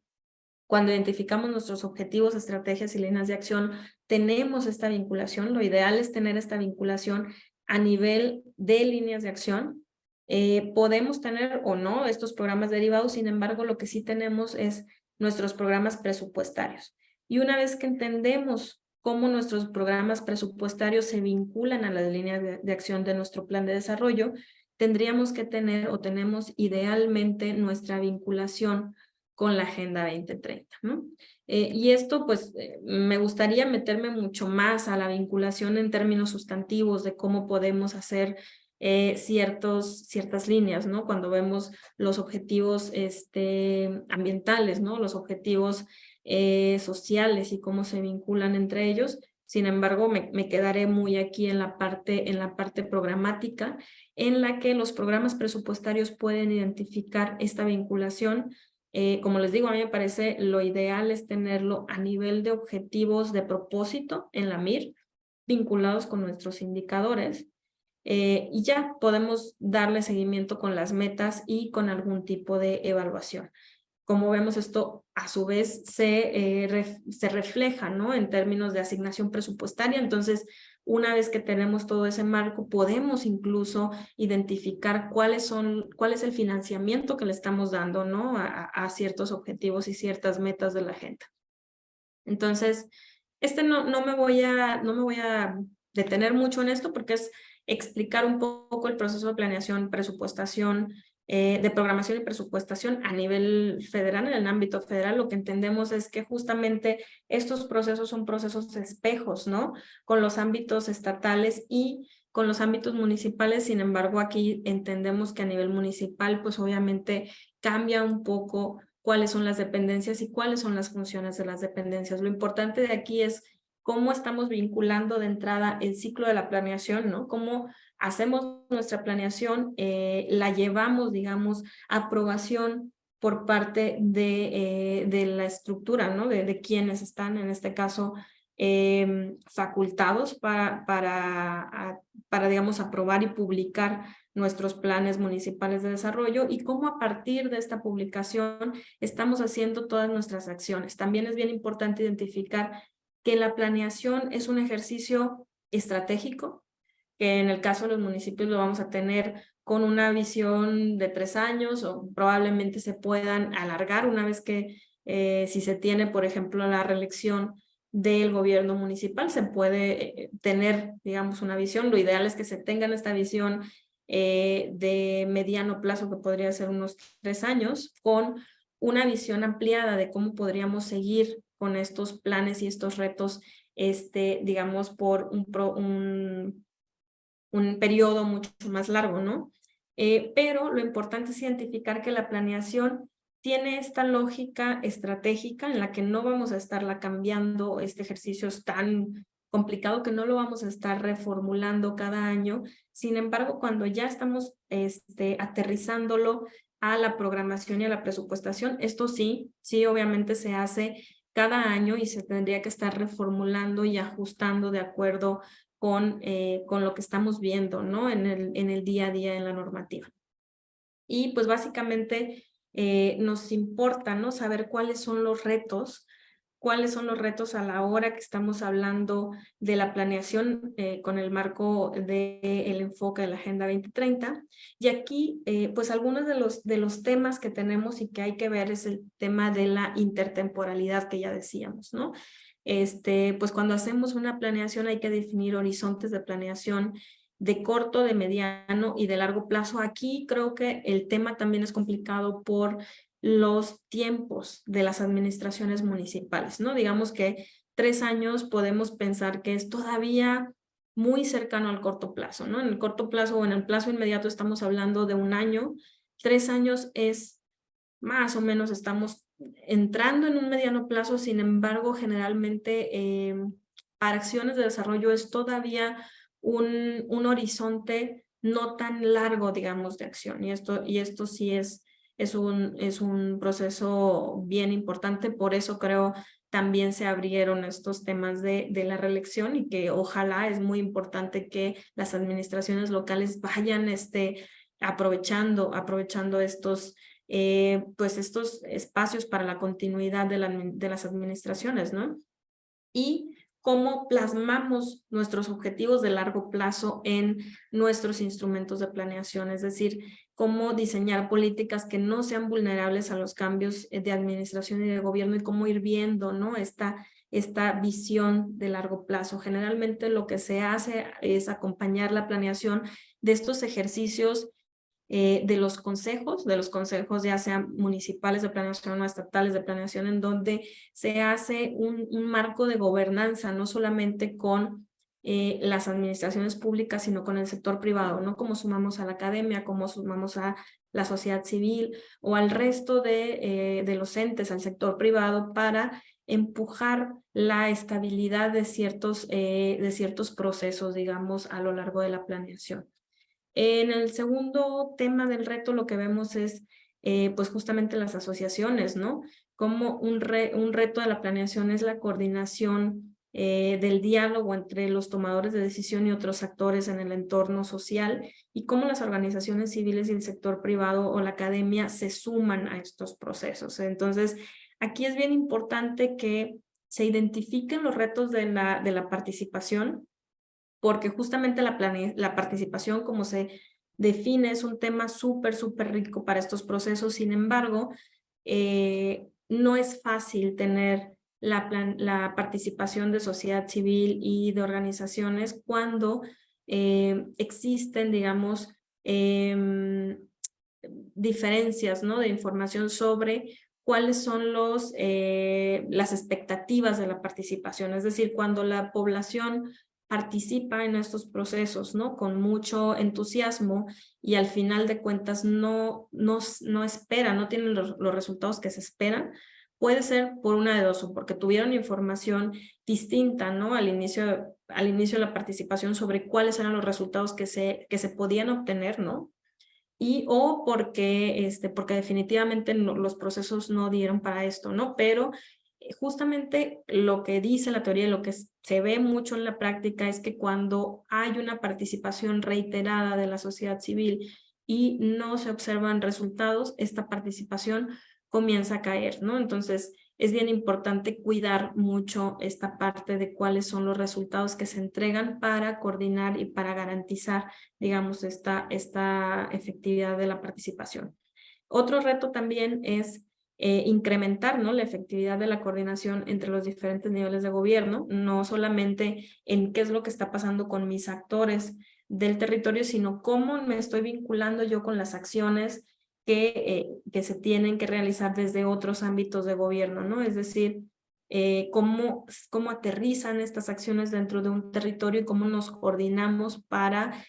cuando identificamos nuestros objetivos, estrategias y líneas de acción, tenemos esta vinculación. Lo ideal es tener esta vinculación a nivel de líneas de acción. Podemos tener o no estos programas derivados, sin embargo, lo que sí tenemos es nuestros programas presupuestarios. Y una vez que entendemos cómo nuestros programas presupuestarios se vinculan a las líneas de acción de nuestro plan de desarrollo, tendríamos que tener o tenemos idealmente nuestra vinculación con la Agenda 2030, ¿no? Y esto, pues, me gustaría meterme mucho más a la vinculación en términos sustantivos de cómo podemos hacer ciertas líneas, ¿no? Cuando vemos los objetivos ambientales, ¿no? Los objetivos sociales y cómo se vinculan entre ellos. Sin embargo, me quedaré muy aquí en la parte programática, en la que los programas presupuestarios pueden identificar esta vinculación. Como les digo, a mí me parece lo ideal es tenerlo a nivel de objetivos de propósito en la MIR, vinculados con nuestros indicadores, y ya podemos darle seguimiento con las metas y con algún tipo de evaluación. Como vemos, esto a su vez se refleja, ¿no? En términos de asignación presupuestaria. Entonces, una vez que tenemos todo ese marco, podemos incluso identificar cuál es el financiamiento que le estamos dando, ¿no? A ciertos objetivos y ciertas metas de la agenda. Entonces, no me voy a detener mucho en esto porque es explicar un poco el proceso de planeación, presupuestación, de programación y presupuestación a nivel federal, en el ámbito federal. Lo que entendemos es que justamente estos procesos son procesos espejos, ¿no? Con los ámbitos estatales y con los ámbitos municipales. Sin embargo, aquí entendemos que a nivel municipal, pues obviamente cambia un poco cuáles son las dependencias y cuáles son las funciones de las dependencias. Lo importante de aquí es cómo estamos vinculando de entrada el ciclo de la planeación, ¿no? Cómo hacemos nuestra planeación, la llevamos, digamos, a aprobación por parte de la estructura, ¿no? De quienes están, en este caso, facultados para, digamos, aprobar y publicar nuestros planes municipales de desarrollo, y cómo a partir de esta publicación estamos haciendo todas nuestras acciones. También es bien importante identificar que la planeación es un ejercicio estratégico, que en el caso de los municipios lo vamos a tener con una visión de 3 años, o probablemente se puedan alargar una vez que si se tiene, por ejemplo, la reelección del gobierno municipal, se puede tener, digamos, una visión. Lo ideal es que se tengan esta visión de mediano plazo, que podría ser unos 3 años, con una visión ampliada de cómo podríamos seguir con estos planes y estos retos, digamos, por un periodo mucho más largo, ¿no? Pero lo importante es identificar que la planeación tiene esta lógica estratégica en la que no vamos a estarla cambiando. Este ejercicio es tan complicado que no lo vamos a estar reformulando cada año. Sin embargo, cuando ya estamos aterrizándolo a la programación y a la presupuestación, esto sí, obviamente se hace cada año y se tendría que estar reformulando y ajustando de acuerdo con lo que estamos viendo, ¿no? En el día a día en la normativa. Y pues básicamente nos importa, ¿no? Saber cuáles son los retos a la hora que estamos hablando de la planeación con el marco del enfoque de la Agenda 2030. Y aquí, pues algunos de los temas que tenemos y que hay que ver es el tema de la intertemporalidad que ya decíamos, ¿no? Pues cuando hacemos una planeación hay que definir horizontes de planeación de corto, de mediano y de largo plazo. Aquí creo que el tema también es complicado por los tiempos de las administraciones municipales, ¿no? Digamos que 3 años podemos pensar que es todavía muy cercano al corto plazo, ¿no? En el corto plazo o en el plazo inmediato estamos hablando de 1 año. 3 años es más o menos, estamos entrando en un mediano plazo. Sin embargo, generalmente para acciones de desarrollo es todavía un horizonte no tan largo, digamos, de acción. Y esto sí es un proceso bien importante. Por eso creo también se abrieron estos temas de la reelección, y que ojalá, es muy importante que las administraciones locales vayan aprovechando estos pues estos espacios para la continuidad de las administraciones, ¿no? Y cómo plasmamos nuestros objetivos de largo plazo en nuestros instrumentos de planeación, es decir, cómo diseñar políticas que no sean vulnerables a los cambios de administración y de gobierno, y cómo ir viendo, ¿no? Esta visión de largo plazo. Generalmente lo que se hace es acompañar la planeación de estos ejercicios de los consejos ya sean municipales de planeación o estatales de planeación, en donde se hace un marco de gobernanza, no solamente con las administraciones públicas, sino con el sector privado, ¿no? Cómo sumamos a la academia, cómo sumamos a la sociedad civil o al resto de los entes, al sector privado, para empujar la estabilidad de ciertos procesos, digamos, a lo largo de la planeación. En el segundo tema del reto lo que vemos es pues justamente las asociaciones, ¿no? Como un reto de la planeación es la coordinación del diálogo entre los tomadores de decisión y otros actores en el entorno social, y cómo las organizaciones civiles y el sector privado o la academia se suman a estos procesos. Entonces, aquí es bien importante que se identifiquen los retos de la participación, porque justamente la participación, como se define, es un tema súper rico para estos procesos. Sin embargo, no es fácil tener la participación de sociedad civil y de organizaciones cuando existen, digamos, diferencias, ¿no?, de información sobre cuáles son las expectativas de la participación. Es decir, cuando la población participa en estos procesos, ¿no?, con mucho entusiasmo, y al final de cuentas no espera, no tienen los resultados que se esperan, puede ser por una de dos, o porque tuvieron información distinta, ¿no?, al inicio de la participación sobre cuáles eran los resultados que se podían obtener, ¿no?, o porque definitivamente los procesos no dieron para esto, ¿no? Pero justamente lo que dice la teoría y lo que se ve mucho en la práctica es que cuando hay una participación reiterada de la sociedad civil y no se observan resultados, esta participación comienza a caer, ¿no? Entonces, es bien importante cuidar mucho esta parte de cuáles son los resultados que se entregan para coordinar y para garantizar, digamos, esta efectividad de la participación. Otro reto también es incrementar, ¿no?, la efectividad de la coordinación entre los diferentes niveles de gobierno, no solamente en qué es lo que está pasando con mis actores del territorio, sino cómo me estoy vinculando yo con las acciones que se tienen que realizar desde otros ámbitos de gobierno, ¿no? Es decir, cómo aterrizan estas acciones dentro de un territorio y cómo nos coordinamos para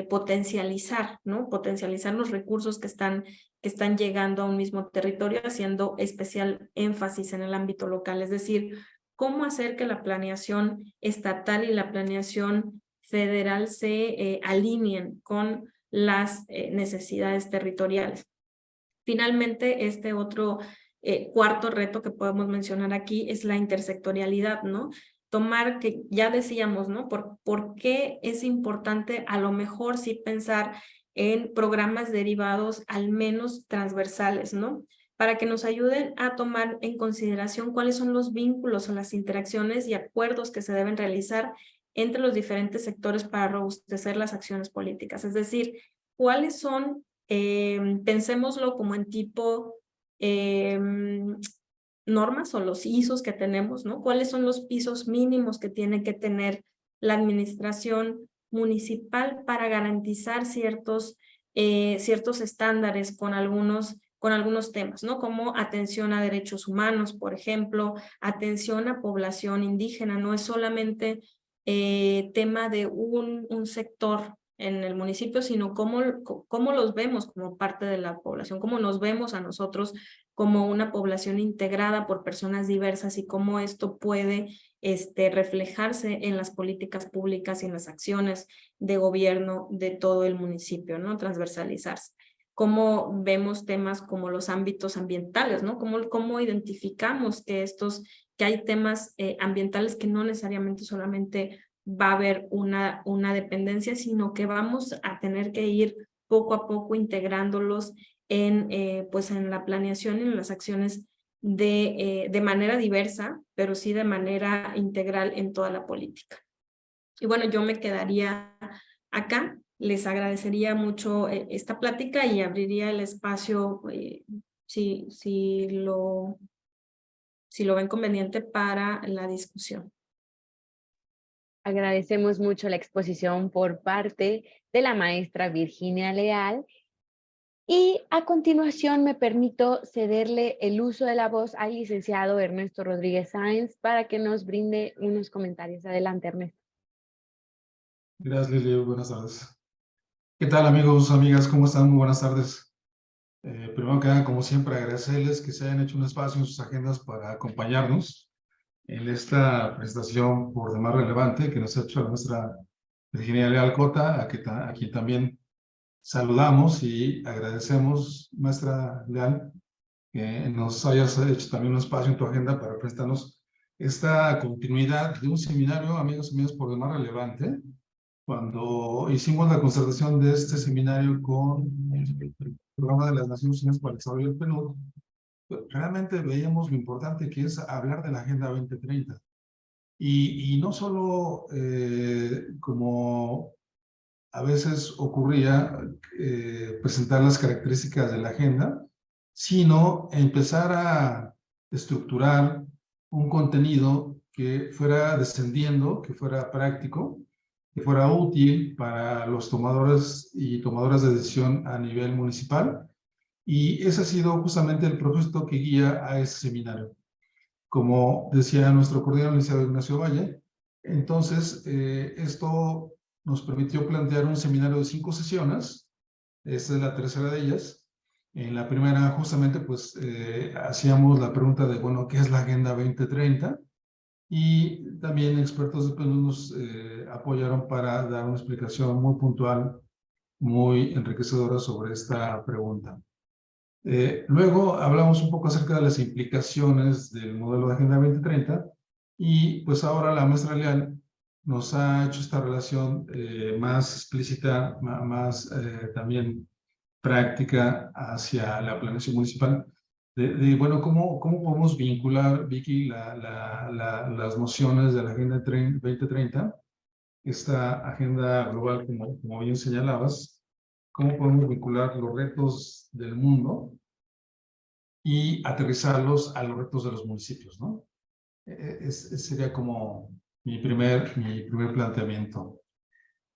potencializar, ¿no? Potencializar los recursos que están llegando a un mismo territorio, haciendo especial énfasis en el ámbito local. Es decir, cómo hacer que la planeación estatal y la planeación federal se alineen con las necesidades territoriales. Finalmente, este otro cuarto reto que podemos mencionar aquí es la intersectorialidad, ¿no? Tomar, que ya decíamos, ¿no?, por qué es importante a lo mejor sí pensar en programas derivados al menos transversales, ¿no?, para que nos ayuden a tomar en consideración cuáles son los vínculos o las interacciones y acuerdos que se deben realizar entre los diferentes sectores para robustecer las acciones políticas. Es decir, cuáles son, pensémoslo como en tipo normas o los ISOs que tenemos, ¿no? ¿Cuáles son los pisos mínimos que tiene que tener la administración municipal para garantizar ciertos estándares con algunos temas, ¿no? Como atención a derechos humanos, por ejemplo, atención a población indígena. No es solamente tema de un sector en el municipio, sino cómo los vemos como parte de la población, cómo nos vemos a nosotros como una población integrada por personas diversas y cómo esto puede reflejarse en las políticas públicas y en las acciones de gobierno de todo el municipio, ¿no? Transversalizarse. Cómo vemos temas como los ámbitos ambientales, ¿no? Cómo identificamos que hay temas ambientales que no necesariamente solamente va a haber una dependencia, sino que vamos a tener que ir poco a poco integrándolos pues en la planeación y en las acciones de manera diversa, pero sí de manera integral en toda la política. Y bueno, yo me quedaría acá. Les agradecería mucho esta plática y abriría el espacio si lo ven conveniente para la discusión. Agradecemos mucho la exposición por parte de la maestra Virginia Leal. Y a continuación me permito cederle el uso de la voz al licenciado Ernesto Rodríguez Sáenz para que nos brinde unos comentarios. Adelante, Ernesto. Gracias, Lili. Buenas tardes. ¿Qué tal, amigos, amigas? ¿Cómo están? Muy buenas tardes. Primero que nada, como siempre, agradecerles que se hayan hecho un espacio en sus agendas para acompañarnos en esta presentación por demás relevante que nos ha hecho la maestra Virginia Leal Cota, a quien también saludamos y agradecemos, maestra Leal, que nos hayas hecho también un espacio en tu agenda para presentarnos esta continuidad de un seminario, amigos y amigas, por demás relevante. Cuando hicimos la concertación de este seminario con el Programa de las Naciones Unidas para el Desarrollo del PNUD, pues realmente veíamos lo importante que es hablar de la Agenda 2030. Y no solo como a veces ocurría presentar las características de la agenda, sino empezar a estructurar un contenido que fuera descendiendo, que fuera práctico, que fuera útil para los tomadores y tomadoras de decisión a nivel municipal. Y ese ha sido justamente el propósito que guía a ese seminario. Como decía nuestro coordinador, el licenciado Ignacio Valle, entonces esto nos permitió plantear un seminario de 5 sesiones. Esta es la tercera de ellas. En la primera, justamente, pues hacíamos la pregunta de, bueno, ¿qué es la Agenda 2030? Y también expertos de PNUD nos apoyaron para dar una explicación muy puntual, muy enriquecedora sobre esta pregunta. Luego hablamos un poco acerca de las implicaciones del modelo de Agenda 2030 y pues ahora la maestra Leal nos ha hecho esta relación más explícita, más también práctica hacia la planeación municipal. Bueno, ¿cómo podemos vincular, Vicky, las nociones de la Agenda 2030, esta agenda global, como bien señalabas, cómo podemos vincular los retos del mundo y aterrizarlos a los retos de los municipios, ¿no? Sería como mi primer planteamiento.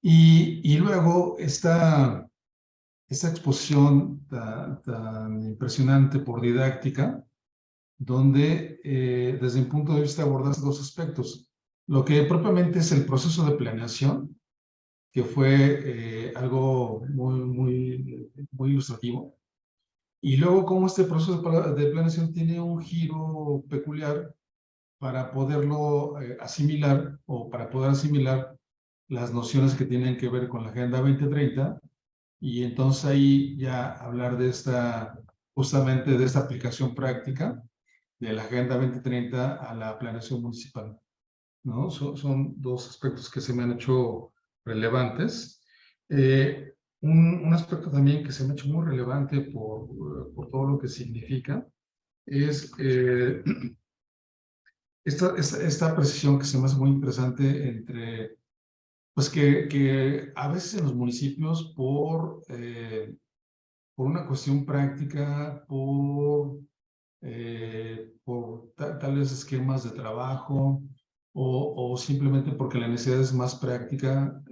Y luego esta exposición tan impresionante por didáctica, donde desde mi punto de vista abordas dos aspectos. Lo que propiamente es el proceso de planeación, que fue algo muy ilustrativo. Y luego cómo este proceso de planeación tiene un giro peculiar para poderlo asimilar o para poder asimilar las nociones que tienen que ver con la Agenda 2030 y entonces ahí ya hablar de justamente de esta aplicación práctica de la Agenda 2030 a la planeación municipal, ¿no? Son dos aspectos que se me han hecho relevantes. Un aspecto también que se me ha hecho muy relevante por todo lo que significa es esta precisión que se me hace muy interesante entre, pues que a veces en los municipios por una cuestión práctica, por tal vez esquemas de trabajo, o simplemente porque la necesidad es más práctica,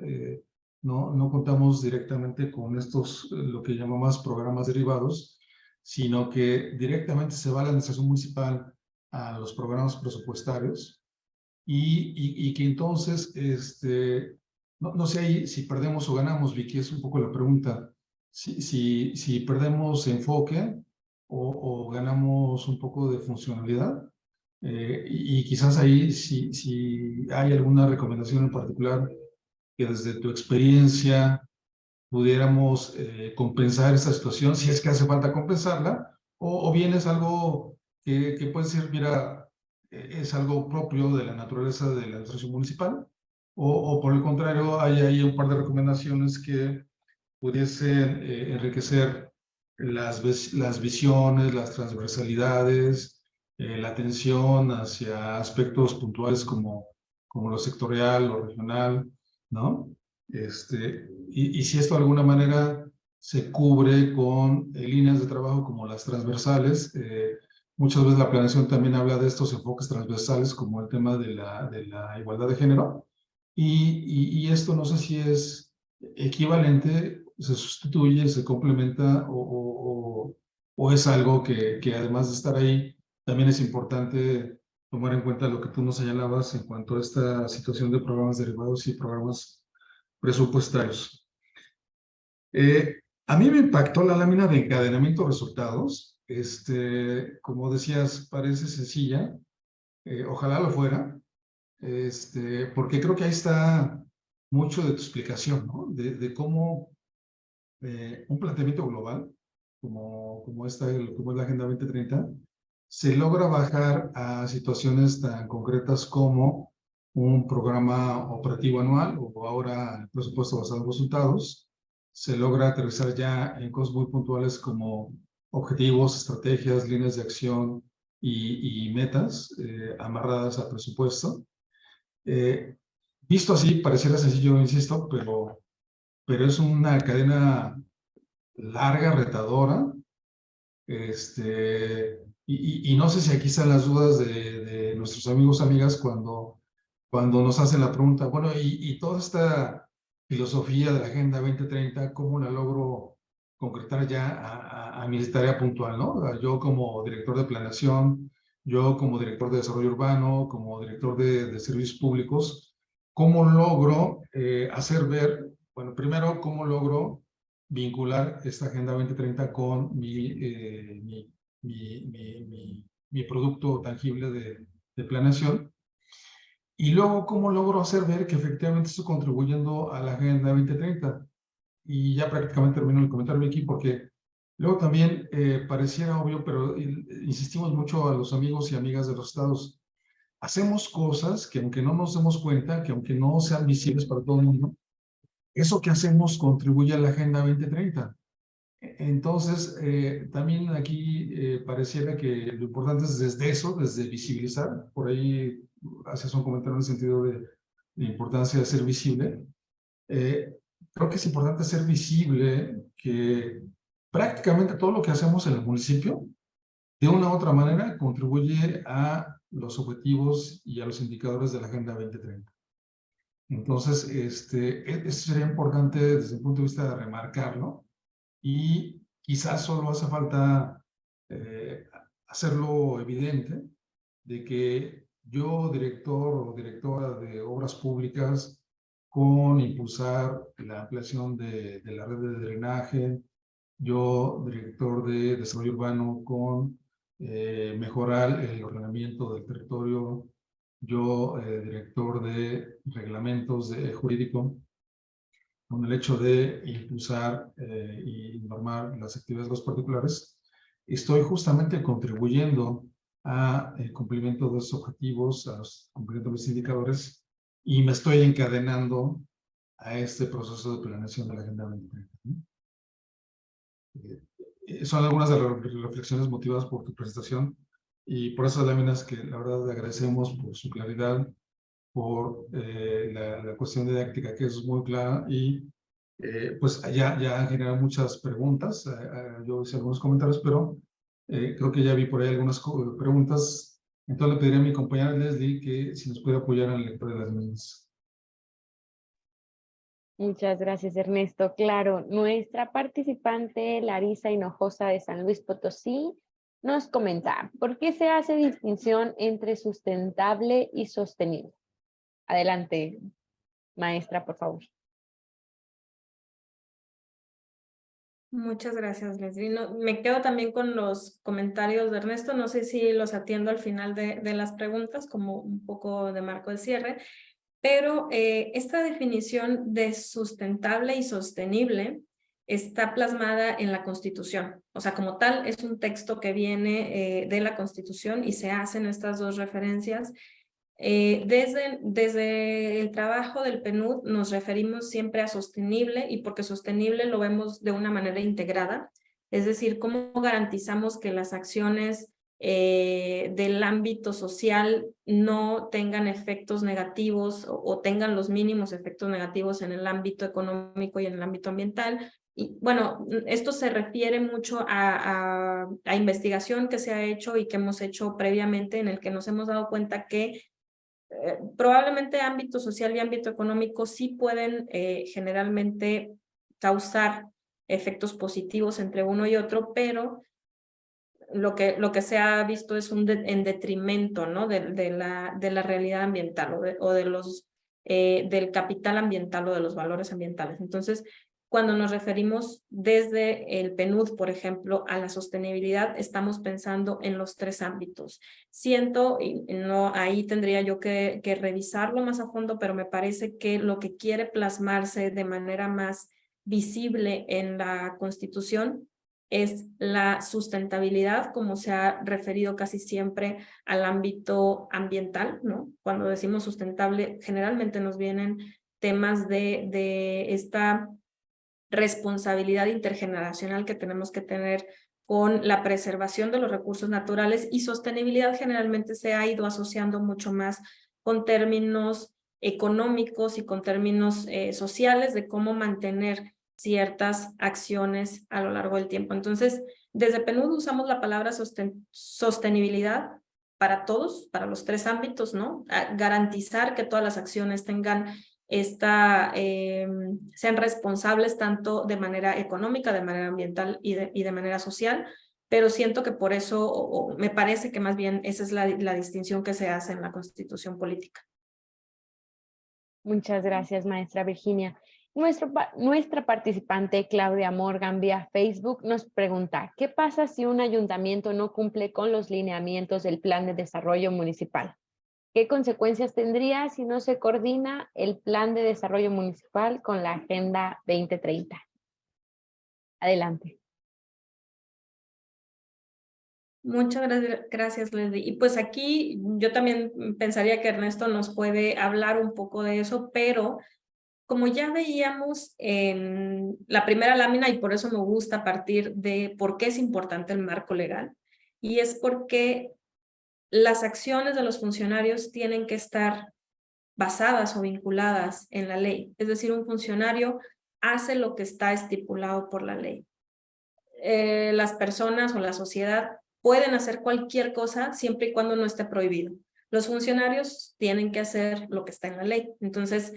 no contamos directamente con estos, lo que llamamos programas derivados, sino que directamente se va a la administración municipal a los programas presupuestarios y que entonces, no sé ahí si perdemos o ganamos, Vicky, es un poco la pregunta. Si perdemos enfoque o ganamos un poco de funcionalidad, y quizás ahí si hay alguna recomendación en particular que desde tu experiencia pudiéramos compensar esta situación, si es que hace falta compensarla, o bien es algo que puede ser, mira, es algo propio de la naturaleza de la administración municipal, o por el contrario, hay ahí un par de recomendaciones que pudiesen enriquecer las visiones, las transversalidades, la atención hacia aspectos puntuales como lo sectorial, lo regional, ¿no? Y si esto de alguna manera se cubre con líneas de trabajo como las transversales, muchas veces la planeación también habla de estos enfoques transversales como el tema de la igualdad de género, y esto no sé si es equivalente, se sustituye, se complementa o es algo que además de estar ahí, también es importante tomar en cuenta lo que tú nos señalabas en cuanto a esta situación de programas derivados y programas presupuestarios. A mí me impactó la lámina de encadenamiento de resultados. Como decías, parece sencilla, ojalá lo fuera, porque creo que ahí está mucho de tu explicación, ¿no? De cómo un planteamiento global, como es la Agenda 2030, se logra bajar a situaciones tan concretas como un programa operativo anual o ahora el presupuesto basado en resultados. Se logra aterrizar ya en cosas muy puntuales como objetivos, estrategias, líneas de acción y metas amarradas al presupuesto. Visto así, pareciera sencillo, insisto, pero es una cadena larga, retadora, y no sé si aquí están las dudas de nuestros amigos, amigas, cuando nos hacen la pregunta, bueno, y toda esta filosofía de la Agenda 2030, ¿cómo la logro concretar ya a mi tarea puntual, ¿no? Yo como director de planeación, yo como director de desarrollo urbano, como director de servicios públicos, ¿cómo logro hacer ver, bueno, primero, cómo logro vincular esta Agenda 2030 con mi producto tangible de planeación? Y luego, ¿cómo logro hacer ver que efectivamente estoy contribuyendo a la Agenda 2030? Y ya prácticamente termino el comentario aquí, porque luego también pareciera obvio, pero insistimos mucho a los amigos y amigas de los estados. Hacemos cosas que aunque no nos demos cuenta, que aunque no sean visibles para todo el mundo, eso que hacemos contribuye a la Agenda 2030. Entonces, también aquí pareciera que lo importante es desde eso, desde visibilizar. Por ahí haces un comentario en el sentido de importancia de ser visible. Creo que es importante ser visible, que prácticamente todo lo que hacemos en el municipio, de una u otra manera, contribuye a los objetivos y a los indicadores de la Agenda 2030. Entonces, esto sería importante desde el punto de vista de remarcarlo, y quizás solo hace falta hacerlo evidente de que yo, director o directora de obras públicas, con impulsar la ampliación de la red de drenaje, yo, director de desarrollo urbano, con mejorar el ordenamiento del territorio, yo, director de reglamentos jurídico, con el hecho de impulsar y normar las actividades de los particulares, estoy justamente contribuyendo al cumplimiento de esos objetivos, a los cumplimiento de los indicadores, y me estoy encadenando a este proceso de planeación de la Agenda 2030. Son algunas de las reflexiones motivadas por tu presentación, y por esas láminas que la verdad le agradecemos por su claridad, por la cuestión didáctica que es muy clara, y pues ya han generado muchas preguntas. Yo hice algunos comentarios, pero creo que ya vi por ahí algunas preguntas Entonces le pediría a mi compañera Leslie que si nos puede apoyar en la lectura de las mismas. Muchas gracias, Ernesto. Claro, nuestra participante Larisa Hinojosa de San Luis Potosí nos comenta, ¿por qué se hace distinción entre sustentable y sostenible? Adelante, maestra, por favor. Muchas gracias, Leslie. No, me quedo también con los comentarios de Ernesto. No sé si los atiendo al final de las preguntas, como un poco de marco de cierre, pero esta definición de sustentable y sostenible está plasmada en la Constitución. O sea, como tal, es un texto que viene de la Constitución y se hacen estas dos referencias. Desde el trabajo del PNUD nos referimos siempre a sostenible, y porque sostenible lo vemos de una manera integrada, es decir, cómo garantizamos que las acciones del ámbito social no tengan efectos negativos o tengan los mínimos efectos negativos en el ámbito económico y en el ámbito ambiental. Y bueno, esto se refiere mucho a investigación que se ha hecho y que hemos hecho previamente, en el que nos hemos dado cuenta que probablemente ámbito social y ámbito económico sí pueden generalmente causar efectos positivos entre uno y otro, pero lo que se ha visto es en detrimento, ¿no? de la realidad ambiental o de del capital ambiental o de los valores ambientales. Entonces, cuando nos referimos desde el PNUD, por ejemplo, a la sostenibilidad, estamos pensando en los tres ámbitos. Siento, y no, ahí tendría yo que revisarlo más a fondo, pero me parece que lo que quiere plasmarse de manera más visible en la Constitución es la sustentabilidad, como se ha referido casi siempre al ámbito ambiental, ¿no? Cuando decimos sustentable, generalmente nos vienen temas de esta responsabilidad intergeneracional que tenemos que tener con la preservación de los recursos naturales, y sostenibilidad generalmente se ha ido asociando mucho más con términos económicos y con términos sociales de cómo mantener ciertas acciones a lo largo del tiempo. Entonces, desde PNUD usamos la palabra sostenibilidad para todos, para los tres ámbitos, ¿no? Garantizar que todas las acciones tengan sean responsables tanto de manera económica, de manera ambiental y de manera social, pero siento que por eso, o me parece que más bien esa es la distinción que se hace en la Constitución política. Muchas gracias, maestra Virginia. Nuestra participante Claudia Morgan vía Facebook nos pregunta, ¿qué pasa si un ayuntamiento no cumple con los lineamientos del Plan de Desarrollo Municipal? ¿Qué consecuencias tendría si no se coordina el Plan de Desarrollo Municipal con la Agenda 2030? Adelante. Muchas gracias, Leslie. Y pues aquí yo también pensaría que Ernesto nos puede hablar un poco de eso, pero como ya veíamos en la primera lámina, y por eso me gusta partir de por qué es importante el marco legal, y es porque las acciones de los funcionarios tienen que estar basadas o vinculadas en la ley. Es decir, un funcionario hace lo que está estipulado por la ley. Las personas o la sociedad pueden hacer cualquier cosa siempre y cuando no esté prohibido. Los funcionarios tienen que hacer lo que está en la ley. Entonces,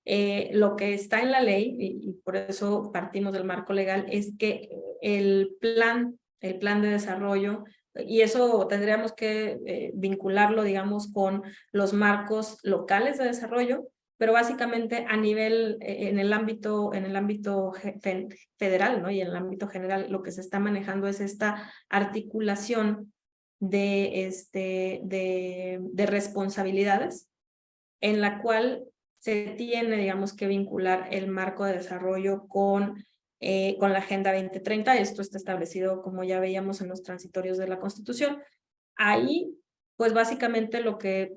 lo que está en la ley, y por eso partimos del marco legal, es que el plan de desarrollo, y eso tendríamos que vincularlo, digamos, con los marcos locales de desarrollo, pero básicamente a nivel, en el ámbito federal, ¿no? Y en el ámbito general, lo que se está manejando es esta articulación de responsabilidades, en la cual se tiene, digamos, que vincular el marco de desarrollo con la Agenda 2030. Esto está establecido, como ya veíamos, en los transitorios de la Constitución. Ahí, pues básicamente lo que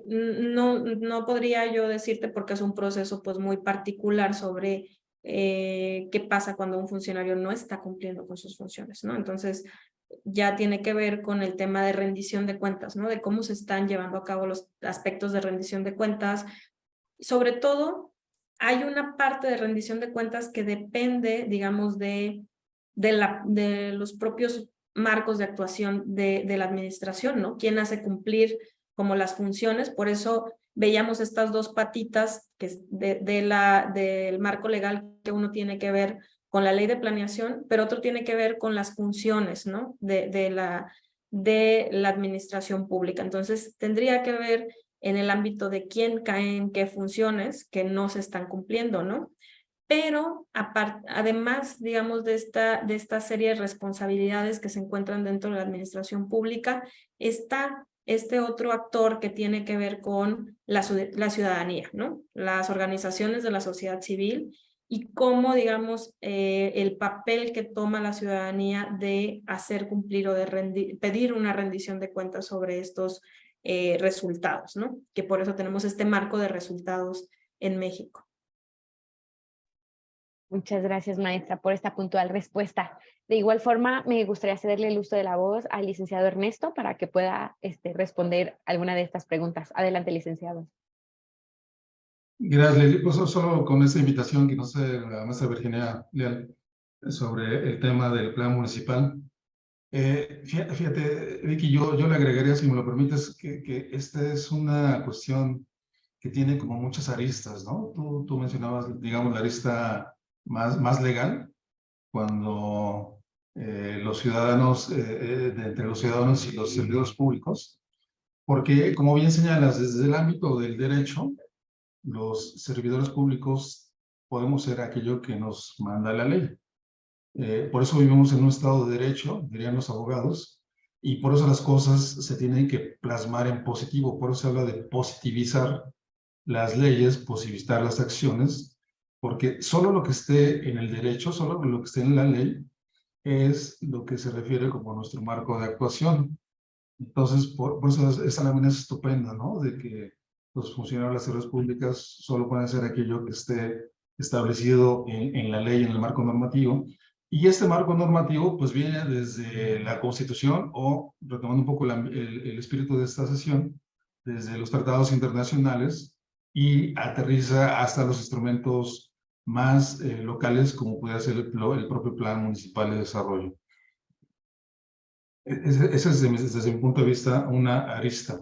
no podría yo decirte, porque es un proceso pues muy particular sobre qué pasa cuando un funcionario no está cumpliendo con sus funciones, ¿no? Entonces, ya tiene que ver con el tema de rendición de cuentas, ¿no? De cómo se están llevando a cabo los aspectos de rendición de cuentas. Sobre todo, hay una parte de rendición de cuentas que depende, digamos, de los propios marcos de actuación de la administración, ¿no? ¿Quién hace cumplir como las funciones? Por eso veíamos estas dos patitas que es del marco legal, que uno tiene que ver con la ley de planeación, pero otro tiene que ver con las funciones, ¿no? de la administración pública. Entonces, tendría que ver en el ámbito de quién cae en qué funciones que no se están cumpliendo, ¿no? Pero además, digamos, de esta serie de responsabilidades que se encuentran dentro de la administración pública, está este otro actor que tiene que ver con la ciudadanía, ¿no? Las organizaciones de la sociedad civil y cómo, digamos, el papel que toma la ciudadanía de hacer cumplir o de pedir una rendición de cuentas sobre estos resultados, ¿no? Que por eso tenemos este marco de resultados en México. Muchas gracias, maestra, por esta puntual respuesta. De igual forma, me gustaría cederle el uso de la voz al licenciado Ernesto para que pueda responder alguna de estas preguntas. Adelante, licenciado. Gracias, Lili. Pues solo con esta invitación que nos hace la maestra Virginia Leal sobre el tema del plan municipal. Fíjate, Vicky, yo le agregaría, si me lo permites, que esta es una cuestión que tiene como muchas aristas, ¿no? Tú mencionabas, digamos, la arista más legal, cuando los ciudadanos, entre los ciudadanos y los servidores públicos, porque, como bien señalas, desde el ámbito del derecho, los servidores públicos podemos ser aquello que nos manda la ley. Por eso vivimos en un estado de derecho, dirían los abogados, y por eso las cosas se tienen que plasmar en positivo. Por eso se habla de positivizar las leyes, posibilitar las acciones, porque solo lo que esté en el derecho, solo lo que esté en la ley, es lo que se refiere como nuestro marco de actuación. Entonces, por eso esa lámina es estupenda, ¿no? De que los funcionarios de las servicios públicas solo pueden hacer aquello que esté establecido en la ley, en el marco normativo. Y este marco normativo, pues viene desde la Constitución, o retomando un poco el espíritu de esta sesión, desde los tratados internacionales, y aterriza hasta los instrumentos más locales, como puede ser el propio Plan Municipal de Desarrollo. Esa es desde mi punto de vista una arista.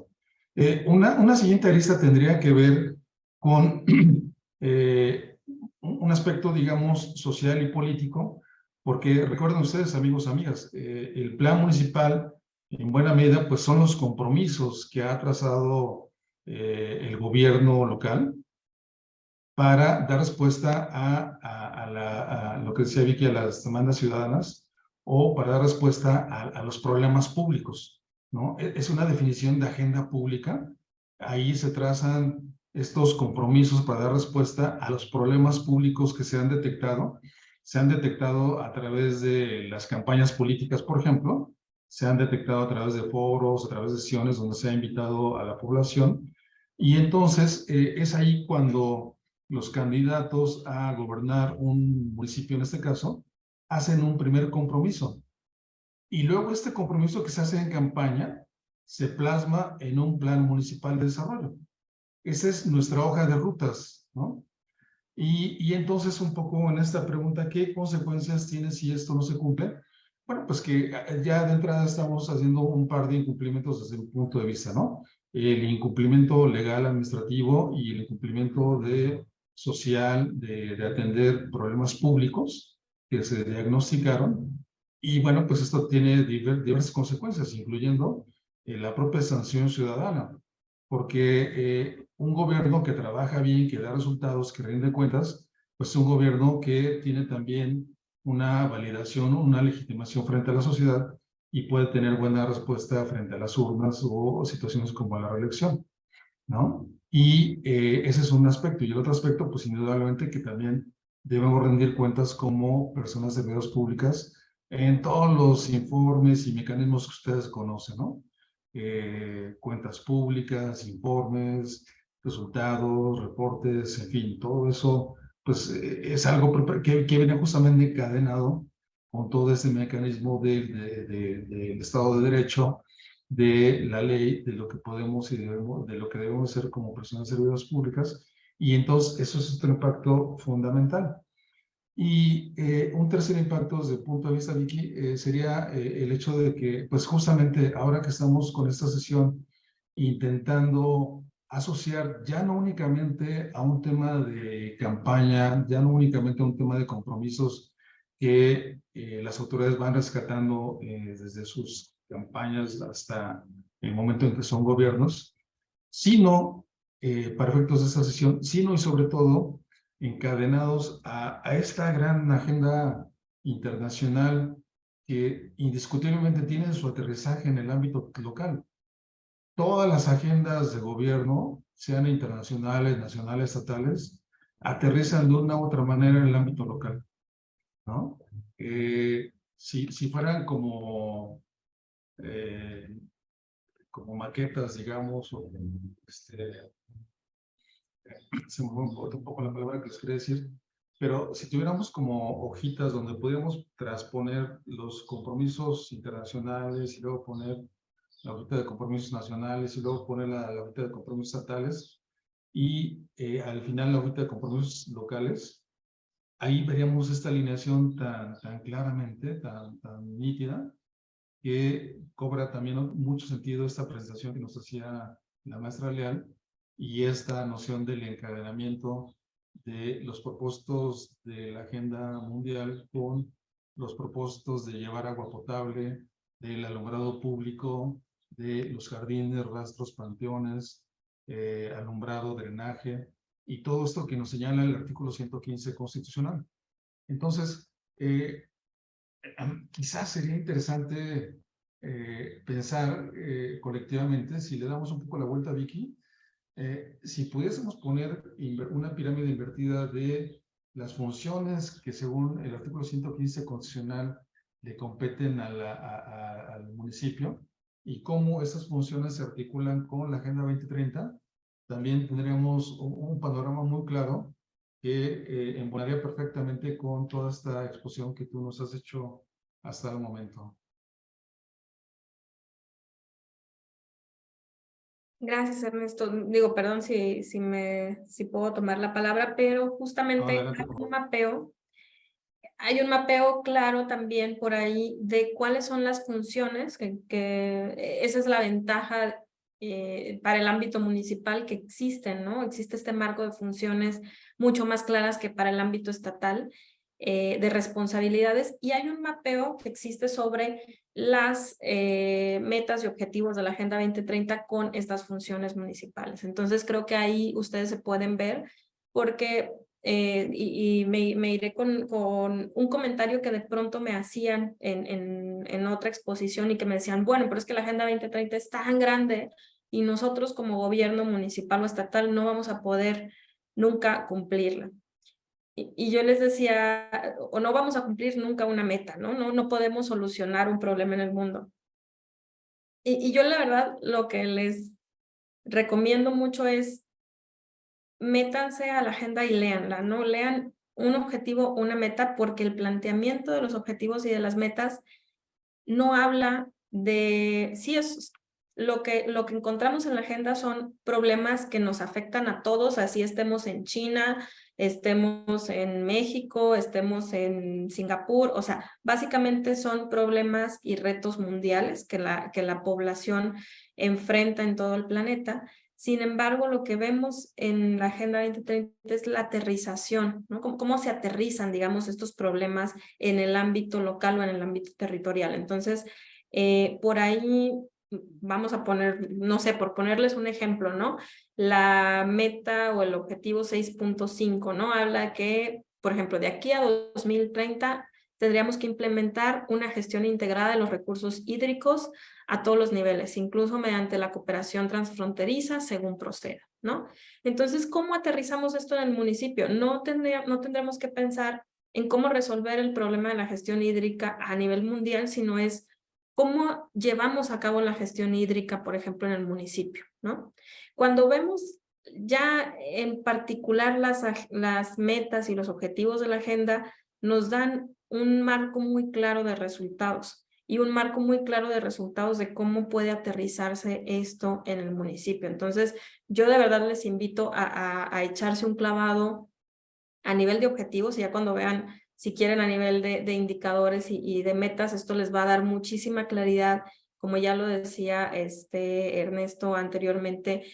Una siguiente arista tendría que ver con un aspecto, digamos, social y político, porque recuerden ustedes, amigos, amigas, el plan municipal, en buena medida, pues son los compromisos que ha trazado el gobierno local para dar respuesta a lo que decía Vicky, a las demandas ciudadanas, o para dar respuesta a los problemas públicos, ¿no? Es una definición de agenda pública. Ahí se trazan estos compromisos para dar respuesta a los problemas públicos que se han detectado. Se han detectado a través de las campañas políticas, por ejemplo, se han detectado a través de foros, a través de sesiones donde se ha invitado a la población. Y entonces es ahí cuando los candidatos a gobernar un municipio, en este caso, hacen un primer compromiso. Y luego este compromiso que se hace en campaña se plasma en un plan municipal de desarrollo. Esa es nuestra hoja de rutas, ¿no? Y entonces un poco en esta pregunta, ¿qué consecuencias tiene si esto no se cumple? Bueno, pues que ya de entrada estamos haciendo un par de incumplimientos desde mi punto de vista, ¿no? El incumplimiento legal administrativo y el incumplimiento social de atender problemas públicos que se diagnosticaron. Y bueno, pues esto tiene diversas consecuencias, incluyendo la propia sanción ciudadana, porque un gobierno que trabaja bien, que da resultados, que rinde cuentas, pues es un gobierno que tiene también una validación, una legitimación frente a la sociedad y puede tener buena respuesta frente a las urnas o situaciones como la reelección, ¿no? Y ese es un aspecto. Y el otro aspecto, pues indudablemente que también debemos rendir cuentas como personas de medios públicas en todos los informes y mecanismos que ustedes conocen, ¿no? Cuentas públicas, informes, resultados, reportes, en fin, todo eso, pues es algo que viene justamente encadenado con todo ese mecanismo del Estado de Derecho, de la ley, de lo que podemos y debemos, de lo que debemos hacer como personas servidoras públicas, y entonces eso es un impacto fundamental. Y un tercer impacto desde el punto de vista, Vicky, sería el hecho de que, pues justamente ahora que estamos con esta sesión, intentando asociar ya no únicamente a un tema de campaña, ya no únicamente a un tema de compromisos que las autoridades van rescatando desde sus campañas hasta el momento en que son gobiernos, sino, para efectos de esta sesión, sino y sobre todo encadenados a esta gran agenda internacional que indiscutiblemente tiene su aterrizaje en el ámbito local. Todas las agendas de gobierno, sean internacionales, nacionales, estatales, aterrizan de una u otra manera en el ámbito local, ¿no? Si fueran como maquetas, digamos, o se me fue un poco la palabra que les quería decir, pero si tuviéramos como hojitas donde pudiéramos transponer los compromisos internacionales y luego poner la hojita de compromisos nacionales y luego poner la hojita de compromisos estatales y al final la hojita de compromisos locales, ahí veríamos esta alineación tan claramente, tan nítida, que cobra también mucho sentido esta presentación que nos hacía la maestra Leal y esta noción del encadenamiento de los propósitos de la agenda mundial con los propósitos de llevar agua potable, del alumbrado público, de los jardines, rastros, panteones, alumbrado, drenaje, y todo esto que nos señala el artículo 115 constitucional. Entonces, quizás sería interesante pensar colectivamente, si le damos un poco la vuelta a Vicky, si pudiésemos poner una pirámide invertida de las funciones que según el artículo 115 constitucional le competen al municipio y cómo esas funciones se articulan con la Agenda 2030, también tendríamos un panorama muy claro que embonaría perfectamente con toda esta exposición que tú nos has hecho hasta el momento. Gracias, Ernesto. Digo, perdón si puedo tomar la palabra, pero justamente Adelante, hay un mapeo claro también por ahí de cuáles son las funciones, esa es la ventaja para el ámbito municipal que existen, ¿no? Existe este marco de funciones mucho más claras que para el ámbito estatal de responsabilidades, y hay un mapeo que existe sobre las metas y objetivos de la Agenda 2030 con estas funciones municipales. Entonces creo que ahí ustedes se pueden ver, porque me iré con un comentario que de pronto me hacían en otra exposición y que me decían, bueno, pero es que la Agenda 2030 es tan grande y nosotros como gobierno municipal o estatal no vamos a poder nunca cumplirla. Y yo les decía, o no vamos a cumplir nunca una meta, ¿no? No podemos solucionar un problema en el mundo. Y yo la verdad lo que les recomiendo mucho es métanse a la agenda y léanla, ¿no? Lean un objetivo, una meta, porque el planteamiento de los objetivos y de las metas no habla de, sí, es lo que encontramos en la agenda son problemas que nos afectan a todos, así estemos en China, estemos en México, estemos en Singapur, o sea, básicamente son problemas y retos mundiales que la población enfrenta en todo el planeta. Sin embargo, lo que vemos en la Agenda 2030 es la aterrización, ¿no? Cómo se aterrizan, digamos, estos problemas en el ámbito local o en el ámbito territorial. Entonces, por ahí vamos a poner, no sé, por ponerles un ejemplo, ¿no? La meta o el objetivo 6.5, ¿no? Habla que, por ejemplo, de aquí a 2030 tendríamos que implementar una gestión integrada de los recursos hídricos a todos los niveles, incluso mediante la cooperación transfronteriza según proceda, ¿no? Entonces, ¿cómo aterrizamos esto en el municipio? No tendremos que pensar en cómo resolver el problema de la gestión hídrica a nivel mundial, sino es cómo llevamos a cabo la gestión hídrica, por ejemplo, en el municipio, ¿no? Cuando vemos ya en particular las metas y los objetivos de la agenda, nos dan un marco muy claro de resultados y un marco muy claro de resultados de cómo puede aterrizarse esto en el municipio. Entonces, yo de verdad les invito a echarse un clavado a nivel de objetivos, y ya cuando vean si quieren a nivel de indicadores y de metas, esto les va a dar muchísima claridad, como ya lo decía Ernesto anteriormente,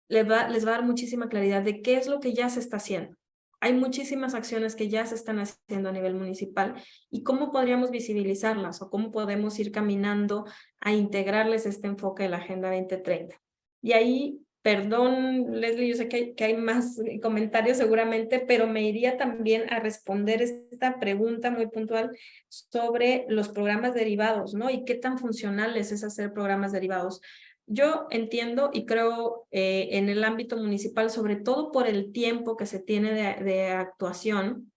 les va a dar muchísima claridad de qué es lo que ya se está haciendo. Hay muchísimas acciones que ya se están haciendo a nivel municipal y cómo podríamos visibilizarlas o cómo podemos ir caminando a integrarles este enfoque de la Agenda 2030. Y ahí, perdón, Leslie, yo sé que hay más comentarios seguramente, pero me iría también a responder esta pregunta muy puntual sobre los programas derivados, ¿no? Y qué tan funcionales es hacer programas derivados. Yo entiendo y creo en el ámbito municipal, sobre todo por el tiempo que se tiene de actuación,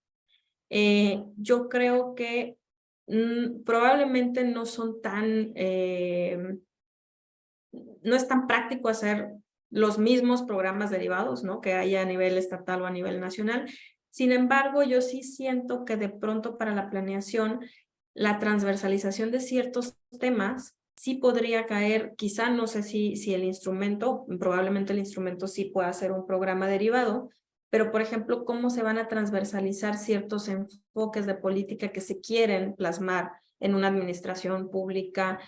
yo creo que probablemente no son tan, no es tan práctico hacer los mismos programas derivados, ¿no? Que haya a nivel estatal o a nivel nacional. Sin embargo, yo sí siento que de pronto para la planeación, la transversalización de ciertos temas sí podría caer, quizá no sé si el instrumento, probablemente el instrumento sí pueda ser un programa derivado, pero por ejemplo, cómo se van a transversalizar ciertos enfoques de política que se quieren plasmar en una administración pública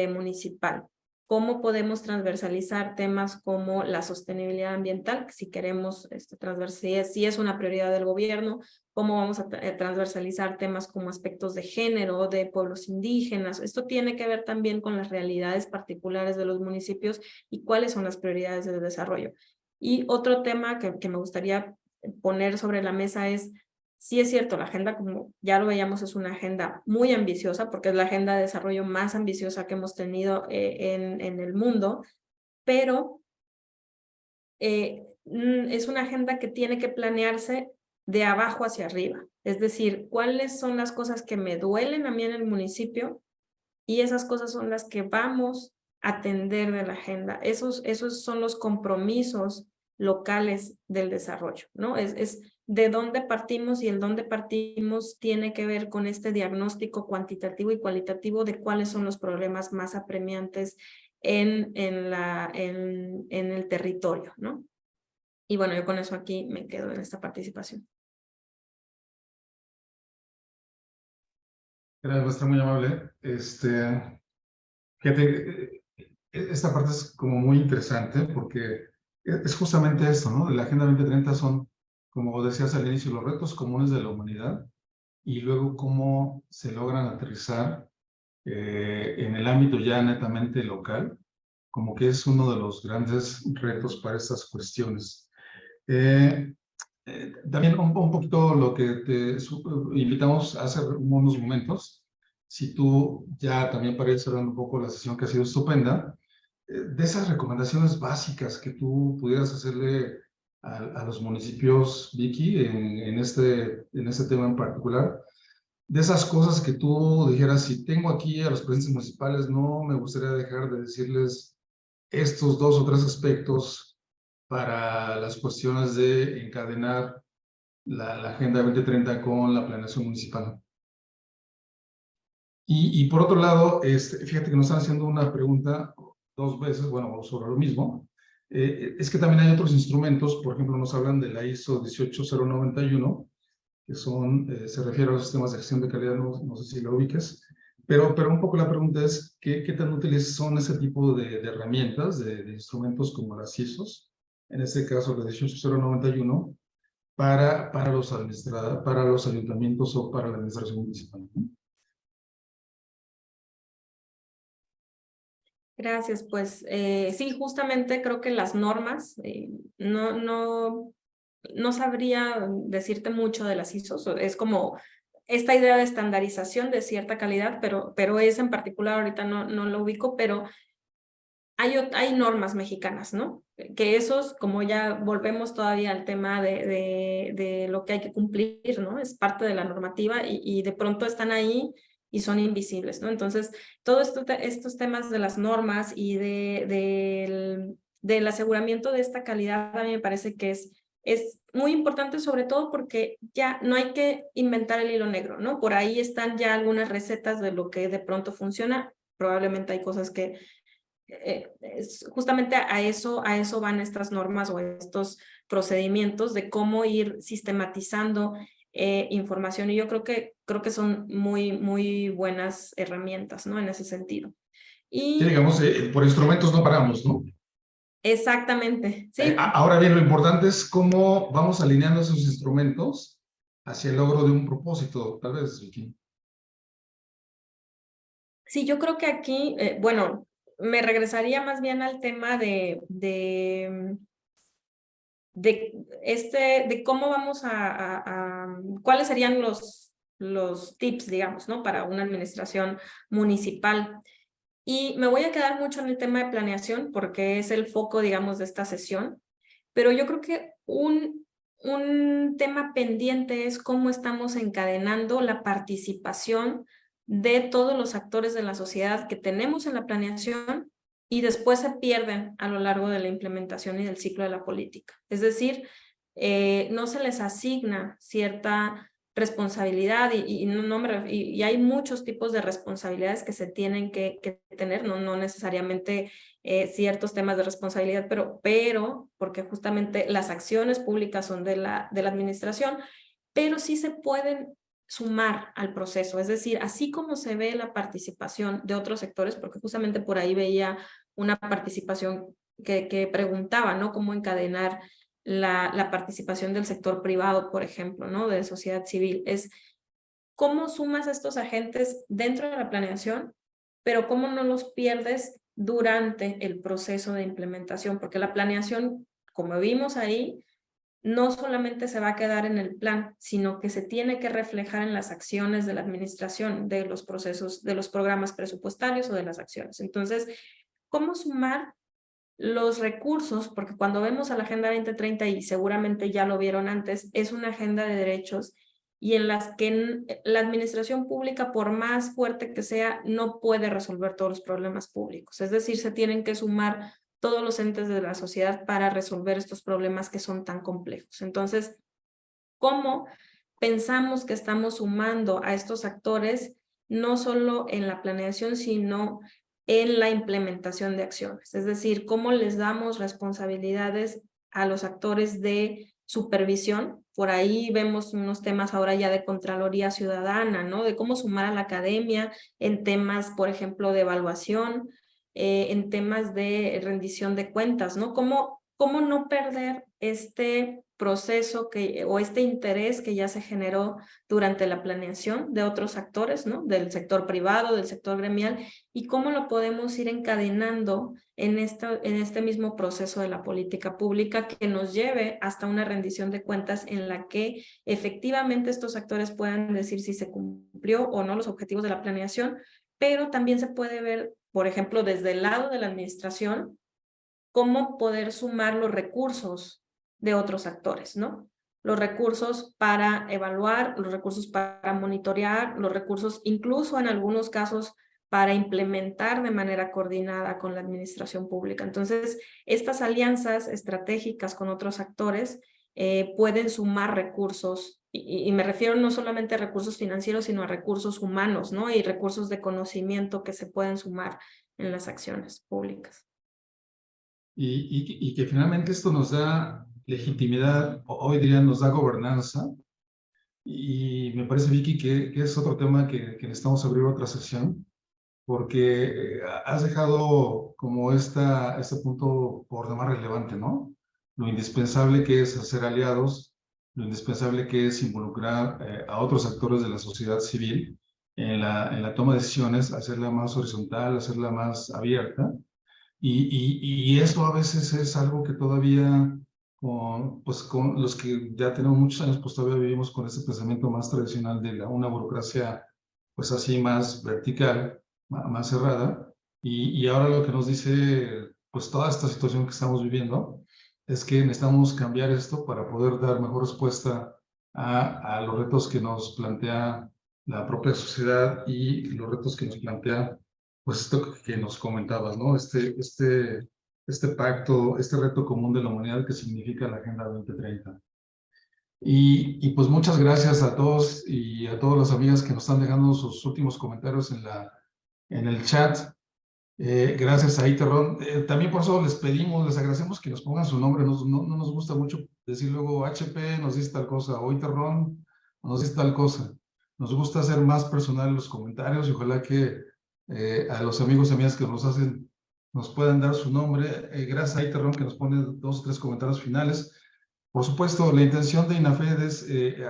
municipal. ¿Cómo podemos transversalizar temas como la sostenibilidad ambiental? Si queremos transversalizar, si es una prioridad del gobierno, cómo vamos a transversalizar temas como aspectos de género, de pueblos indígenas. Esto tiene que ver también con las realidades particulares de los municipios y cuáles son las prioridades del desarrollo. Y otro tema que me gustaría poner sobre la mesa es, sí es cierto, la agenda, como ya lo veíamos, es una agenda muy ambiciosa, porque es la agenda de desarrollo más ambiciosa que hemos tenido en el mundo, pero es una agenda que tiene que planearse de abajo hacia arriba. Es decir, cuáles son las cosas que me duelen a mí en el municipio y esas cosas son las que vamos a atender de la agenda. Esos son los compromisos locales del desarrollo, ¿no? Es de dónde partimos, y el dónde partimos tiene que ver con este diagnóstico cuantitativo y cualitativo de cuáles son los problemas más apremiantes en el territorio, ¿no? Y bueno, yo con eso aquí me quedo en esta participación. Gracias, maestra, muy amable. Fíjate, esta parte es como muy interesante porque es justamente esto, ¿no? La Agenda 2030 son, como decías al inicio, los retos comunes de la humanidad y luego cómo se logran aterrizar en el ámbito ya netamente local, como que es uno de los grandes retos para estas cuestiones. También un poquito lo que te invitamos a hacer unos momentos, si tú ya también para ir cerrando un poco la sesión que ha sido estupenda, de esas recomendaciones básicas que tú pudieras hacerle a los municipios, Vicky, en este tema en particular, de esas cosas que tú dijeras, si tengo aquí a los presidentes municipales, no me gustaría dejar de decirles estos 2 o 3 aspectos para las cuestiones de encadenar la Agenda 2030 con la planeación municipal. Y por otro lado, fíjate que nos están haciendo una pregunta 2 veces, bueno, sobre lo mismo. Es que también hay otros instrumentos, por ejemplo, nos hablan de la ISO 18091, que se refiere a los sistemas de gestión de calidad, no sé si lo ubiques, pero un poco la pregunta es, ¿qué tan útiles son ese tipo de herramientas, de instrumentos como las ISOs, en este caso la 18091, para los ayuntamientos o para la administración municipal? Gracias, pues sí, justamente creo que las normas, no sabría decirte mucho de las ISOs, es como esta idea de estandarización de cierta calidad, pero esa en particular ahorita no lo ubico, pero hay normas mexicanas, ¿no? Que esos, como ya volvemos todavía al tema de lo que hay que cumplir, ¿no? Es parte de la normativa y de pronto están ahí y son invisibles, ¿no? Entonces, todos estos temas de las normas y del aseguramiento de esta calidad a mí me parece que es muy importante, sobre todo porque ya no hay que inventar el hilo negro, ¿no? Por ahí están ya algunas recetas de lo que de pronto funciona. Probablemente hay cosas que justamente a eso van estas normas o estos procedimientos de cómo ir sistematizando información, y yo creo que son muy buenas herramientas, ¿no? En ese sentido. Sí, digamos, por instrumentos no paramos, ¿no? Exactamente, sí. Ahora bien, lo importante es cómo vamos alineando esos instrumentos hacia el logro de un propósito, tal vez, Vicky. Sí, yo creo que aquí, bueno, me regresaría más bien al tema de cómo vamos cuáles serían los tips, digamos, ¿no? Para una administración municipal. Y me voy a quedar mucho en el tema de planeación porque es el foco, digamos, de esta sesión. Pero yo creo que un tema pendiente es cómo estamos encadenando la participación de todos los actores de la sociedad que tenemos en la planeación y después se pierden a lo largo de la implementación y del ciclo de la política. Es decir, no se les asigna cierta responsabilidad y hay muchos tipos de responsabilidades que se tienen que tener, no necesariamente ciertos temas de responsabilidad, pero porque justamente las acciones públicas son de la administración, pero sí se pueden sumar al proceso, es decir, así como se ve la participación de otros sectores, porque justamente por ahí veía una participación que preguntaba, ¿no? Cómo encadenar la participación del sector privado, por ejemplo, ¿no? De sociedad civil, es cómo sumas a estos agentes dentro de la planeación, pero cómo no los pierdes durante el proceso de implementación, porque la planeación, como vimos ahí, no solamente se va a quedar en el plan, sino que se tiene que reflejar en las acciones de la administración, de los procesos, de los programas presupuestarios o de las acciones. Entonces, ¿cómo sumar los recursos? Porque cuando vemos a la Agenda 2030, y seguramente ya lo vieron antes, es una agenda de derechos y en las que la administración pública, por más fuerte que sea, no puede resolver todos los problemas públicos. Es decir, se tienen que sumar todos los entes de la sociedad para resolver estos problemas que son tan complejos. Entonces, ¿cómo pensamos que estamos sumando a estos actores, no solo en la planeación, sino en la implementación de acciones? Es decir, ¿cómo les damos responsabilidades a los actores de supervisión? Por ahí vemos unos temas ahora ya de Contraloría Ciudadana, ¿no? De cómo sumar a la academia en temas, por ejemplo, de evaluación, en temas de rendición de cuentas, ¿no? ¿Cómo no perder este proceso o este interés que ya se generó durante la planeación de otros actores, ¿no? Del sector privado, del sector gremial, y cómo lo podemos ir encadenando en este mismo proceso de la política pública que nos lleve hasta una rendición de cuentas en la que efectivamente estos actores puedan decir si se cumplió o no los objetivos de la planeación, pero también se puede ver, por ejemplo, desde el lado de la administración, cómo poder sumar los recursos de otros actores, ¿no? Los recursos para evaluar, los recursos para monitorear, los recursos incluso en algunos casos para implementar de manera coordinada con la administración pública. Entonces, estas alianzas estratégicas con otros actores pueden sumar recursos, y me refiero no solamente a recursos financieros, sino a recursos humanos, ¿no? Y recursos de conocimiento que se pueden sumar en las acciones públicas. Y que finalmente esto nos da legitimidad, hoy diría nos da gobernanza, y me parece, Vicky, que es otro tema que necesitamos abrir otra sesión, porque has dejado como este punto por demás relevante, ¿no? Lo indispensable que es hacer aliados, lo indispensable que es involucrar a otros actores de la sociedad civil en la toma de decisiones, hacerla más horizontal, hacerla más abierta. Y eso a veces es algo que todavía, pues con los que ya tenemos muchos años, pues todavía vivimos con ese pensamiento más tradicional de una burocracia, pues así más vertical, más cerrada. Y ahora lo que nos dice, pues toda esta situación que estamos viviendo, es que necesitamos cambiar esto para poder dar mejor respuesta a los retos que nos plantea la propia sociedad y los retos que nos plantea, pues esto que nos comentabas, ¿no? Este pacto, este reto común de la humanidad que significa la Agenda 2030. Y pues muchas gracias a todos y a todas las amigas que nos están dejando sus últimos comentarios en el chat. Gracias a Iterron. También por eso les agradecemos que nos pongan su nombre. No nos gusta mucho decir luego HP nos dice tal cosa, o Iterron, nos dice tal cosa. Nos gusta hacer más personal los comentarios y ojalá que a los amigos y amigas que nos puedan dar su nombre. Gracias a Iterron que nos pone 2 o 3 comentarios finales. Por supuesto, la intención de INAFED es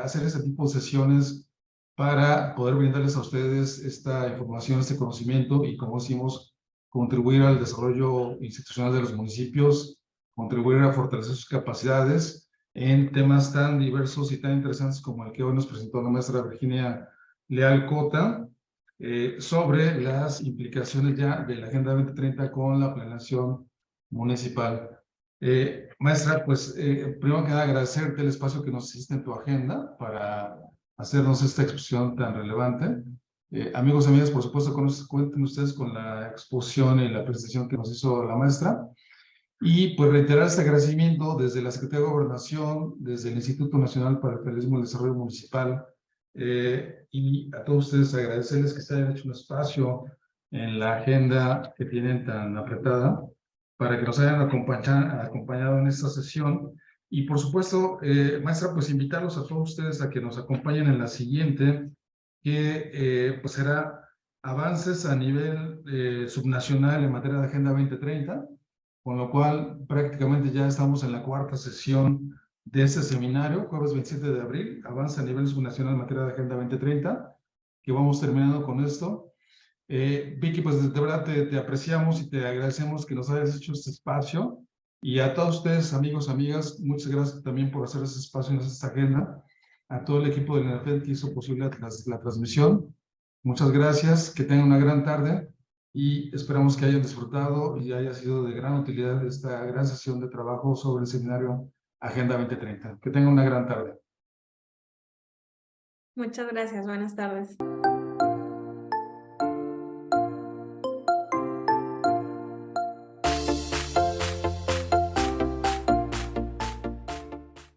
hacer este tipo de sesiones para poder brindarles a ustedes esta información, este conocimiento y, como decimos, contribuir al desarrollo institucional de los municipios, contribuir a fortalecer sus capacidades en temas tan diversos y tan interesantes como el que hoy nos presentó la maestra Virginia Leal Cota, sobre las implicaciones ya de la Agenda 2030 con la planeación municipal. Maestra, pues primero que nada agradecerte el espacio que nos hiciste en tu agenda para hacernos esta exposición tan relevante. Amigos y amigas, por supuesto, cuenten ustedes con la exposición y la presentación que nos hizo la maestra. Y pues reiterar este agradecimiento desde la Secretaría de Gobernación, desde el Instituto Nacional para el Federalismo y el Desarrollo Municipal, y a todos ustedes agradecerles que se hayan hecho un espacio en la agenda que tienen tan apretada para que nos hayan acompañado en esta sesión. Y por supuesto, maestra, pues invitarlos a todos ustedes a que nos acompañen en la siguiente, que pues será avances a nivel subnacional en materia de Agenda 2030, con lo cual prácticamente ya estamos en la 4ª sesión de este seminario, jueves 27 de abril, avance a nivel subnacional en materia de Agenda 2030, que vamos terminando con esto. Vicky, pues de verdad te apreciamos y te agradecemos que nos hayas hecho este espacio, y a todos ustedes, amigos, amigas, muchas gracias también por hacer ese espacio en esta agenda, a todo el equipo de INAFED que hizo posible la transmisión. Muchas gracias, que tengan una gran tarde y esperamos que hayan disfrutado y haya sido de gran utilidad esta gran sesión de trabajo sobre el seminario Agenda 2030. Que tengan una gran tarde. Muchas gracias, buenas tardes.